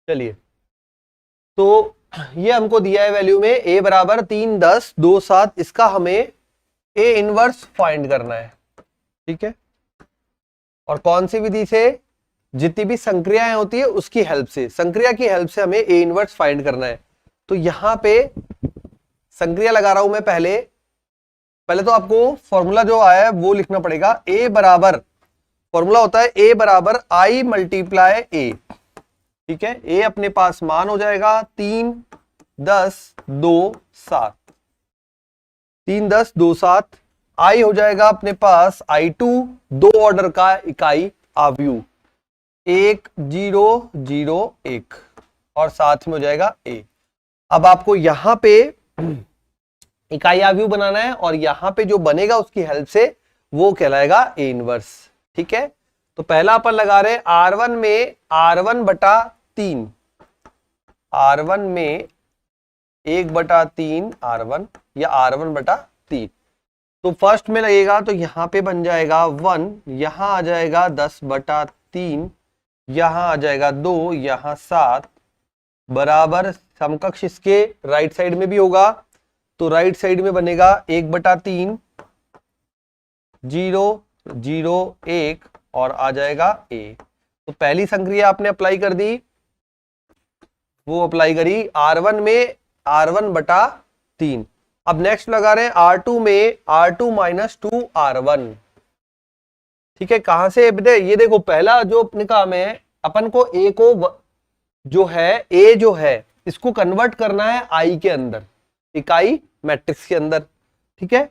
चलिए तो ये हमको दिया है वैल्यू में ए बराबर 3, 10, 2, 7। इसका हमें ए इनवर्स फाइंड करना है। ठीक है, और कौन सी विधि से? जितनी भी संक्रियाएं होती है उसकी हेल्प से, संक्रिया की हेल्प से हमें ए इनवर्स फाइंड करना है। तो यहां पे संक्रिया लगा रहा हूं मैं। पहले तो आपको फॉर्मूला जो आया है वो लिखना पड़ेगा। ए बराबर, फॉर्मूला होता है ए बराबर आई मल्टीप्लाई ए। ठीक है, ए अपने पास मान हो जाएगा 3, 10, 2, 7। 3, 10, 2, 7। आई हो जाएगा अपने पास I2, 2 ऑर्डर का इकाई आव्यूह, 1, 0, 0, 1, और साथ में हो जाएगा ए। अब आपको यहां पे इकाई आव्यूह बनाना है और यहां पे जो बनेगा उसकी हेल्प से वो कहलाएगा ए इनवर्स। ठीक है, तो पहला अपन लगा रहे R1 में R1/3, R1 में 1/3 R1 या R1/3। तो फर्स्ट में लगेगा तो यहां पे बन जाएगा 1, यहां आ जाएगा 10/3, यहां आ जाएगा 2, यहां 7, बराबर समकक्ष इसके राइट साइड में भी होगा। तो राइट साइड में बनेगा 1/3, 0, 0, 1, और आ जाएगा ए। तो पहली संक्रिया आपने अप्लाई कर दी, वो अप्लाई करी R1 में R1/3। अब नेक्स्ट लगा रहे हैं R2 में R2 - 2R1। ठीक है, कहां से? ये देखो पहला जो अपने काम है, अपन को ए को जो है, ए जो है इसको कन्वर्ट करना है आई के अंदर, इकाई मैट्रिक्स के अंदर। ठीक है,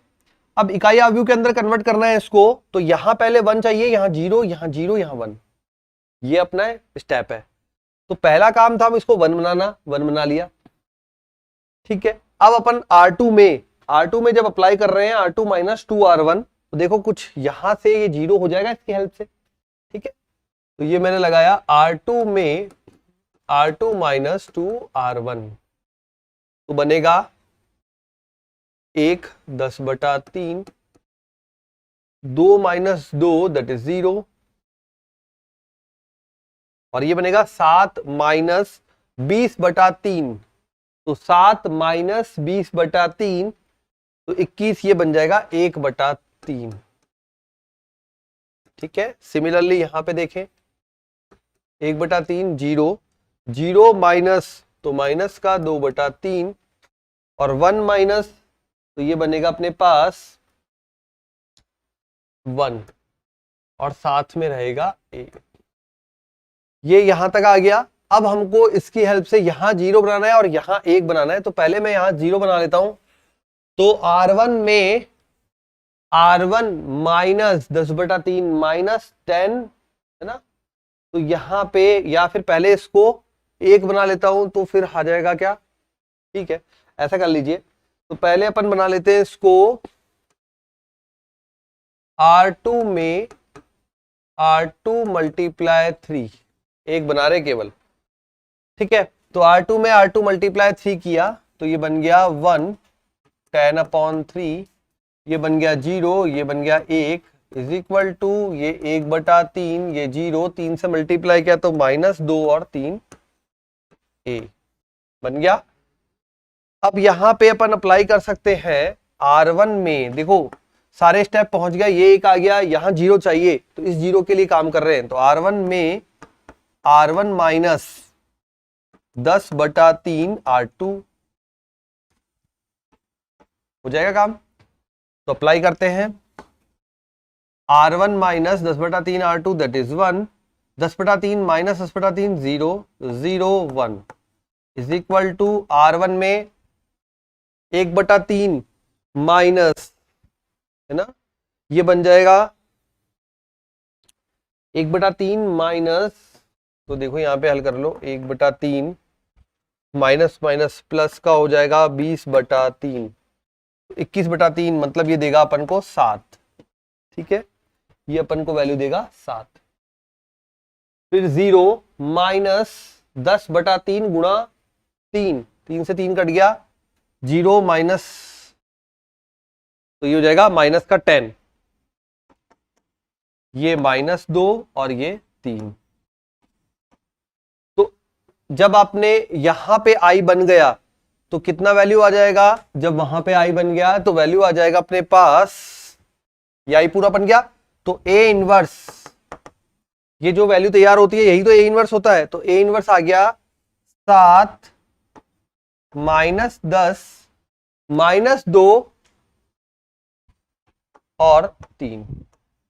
अब इकाई आव्यूह के अंदर कन्वर्ट करना है इसको, तो यहां पहले 1 चाहिए, यहां 0, यहां 0, यहां 1। ये अपना स्टेप है। तो पहला काम था हम इसको 1 बनाना, 1 बना लिया। ठीक है, अब अपन R2 में जब अप्लाई कर रहे हैं R2 - 2R1, तो देखो कुछ यहां से ये 0 हो जाएगा इसकी हेल्प से। ठीक है, तो ये मैंने लगाया R2 में R2 - 2R1, तो बनेगा 1, 10/3, 2 - 2 दैट इज 0, और ये बनेगा 7 - 20/3, तो 7 - 20/3, तो 21, ये बन जाएगा 1/3। ठीक है, सिमिलरली यहां पे देखें 1/3, 0, 0 माइनस तो माइनस का 2/3, और 1 माइनस तो ये बनेगा अपने पास 1, और साथ में रहेगा ए। ये यहां तक आ गया। अब हमको इसकी हेल्प से यहां 0 बनाना है और यहां 1 बनाना है। तो पहले मैं यहां 0 बना लेता हूं। तो R1 में R1 - 10/3 -10 है ना, तो यहां पे, या फिर पहले इसको 1 बना लेता हूं तो फिर आ जाएगा क्या? ठीक है, ऐसा कर लीजिए। तो पहले अपन बना लेते हैं इसको R2 में R2 × 3, 1 बना रहे केवल। ठीक है, तो R2 में R2 × 3 किया तो ये बन गया 1, 10/3, ये बन गया 0, ये बन गया 1, इज इक्वल टू ये 1/3, ये 0, 3 से मल्टीप्लाई किया तो -2 और 3 ए बन गया। अब यहां पे अपन अप्लाई कर सकते हैं R1 में, देखो सारे स्टेप पहुंच गया, ये 1 आ गया, यहां 0 चाहिए तो इस 0 के लिए काम कर रहे हैं। तो R1 में R1 - 10/3 R2 हो जाएगा काम। तो अप्लाई करते हैं R1 - 10/3 R2 that is 1, 10/3 - 10/3 0, 0, 1 is equal to R1 में 1/3 माइनस, है ना, ये बन जाएगा 1/3 माइनस, तो देखो यहां पे हल कर लो, 1/3 माइनस माइनस प्लस का हो जाएगा 20/3, 21/3, मतलब ये देगा अपन को 7। ठीक है, ये अपन को वैल्यू देगा 7। फिर 0 - 10/3 गुणा 3 से 3 कट गया, 0 माइनस, तो ये हो जाएगा माइनस का 10, ये -2 और ये 3। तो जब आपने यहां पे i बन गया तो कितना वैल्यू आ जाएगा, जब वहां पे i बन गया तो वैल्यू आ जाएगा अपने पास, ये i पूरा बन गया तो a इनवर्स, ये जो वैल्यू तैयार होती है यही तो a इनवर्स होता है, तो a इनवर्स आ गया 7 -10 -2 और 3।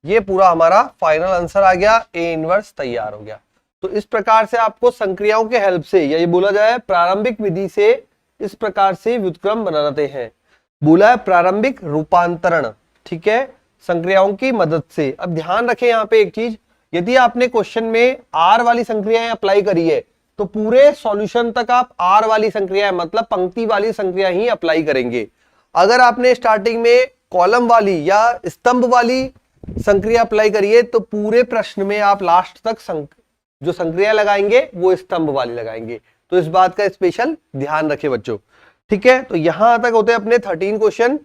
ये पूरा हमारा फाइनल आंसर आ गया, a इनवर्स तैयार हो गया। तो इस प्रकार से आपको संक्रियाओं के हेल्प से, या ये बोला जाए प्रारंभिक विधि से इस प्रकार से व्युत्क्रम बनाते हैं, बोला है प्रारंभिक रूपांतरण, ठीक है, संक्रियाओं की मदद से। अब ध्यान रखें यहाँ पे एक चीज, यदि आपने क्वेश्चन में आर वाली संक्रियाएं अप्लाई करी है तो पूरे सॉल्यूशन तक आप आर वाली संक्रियाएं मतलब पंक्ति वाली संक्रिया ही अप्लाई करेंगे। अगर आपने स्टार्टिंग में कॉलम वाली या स्तंभ वाली संक्रिया अप्लाई करी है तो पूरे प्रश्न में आप लास्ट तक जो संक्रिया लगाएंगे वो स्तंभ वाली लगाएंगे। तो इस बात का स्पेशल ध्यान रखें बच्चों, ठीक है। तो यहां तक होते हैं अपने 13 क्वेश्चन।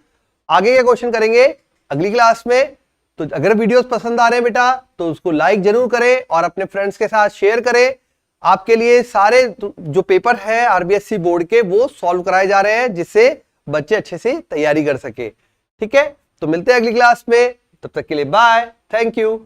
आगे के क्वेश्चन करेंगे अगली क्लास में। तो अगर वीडियोस पसंद आ रहे हैं बेटा तो उसको लाइक जरूर करें और अपने फ्रेंड्स के साथ शेयर करें। आपके लिए सारे जो पेपर है आरबीएससी बोर्ड के वो सॉल्व कराए जा रहे हैं जिससे बच्चे अच्छे से तैयारी कर सके, ठीक है। तो मिलते हैं अगली क्लास में, तब तक के लिए बाय, थैंक यू।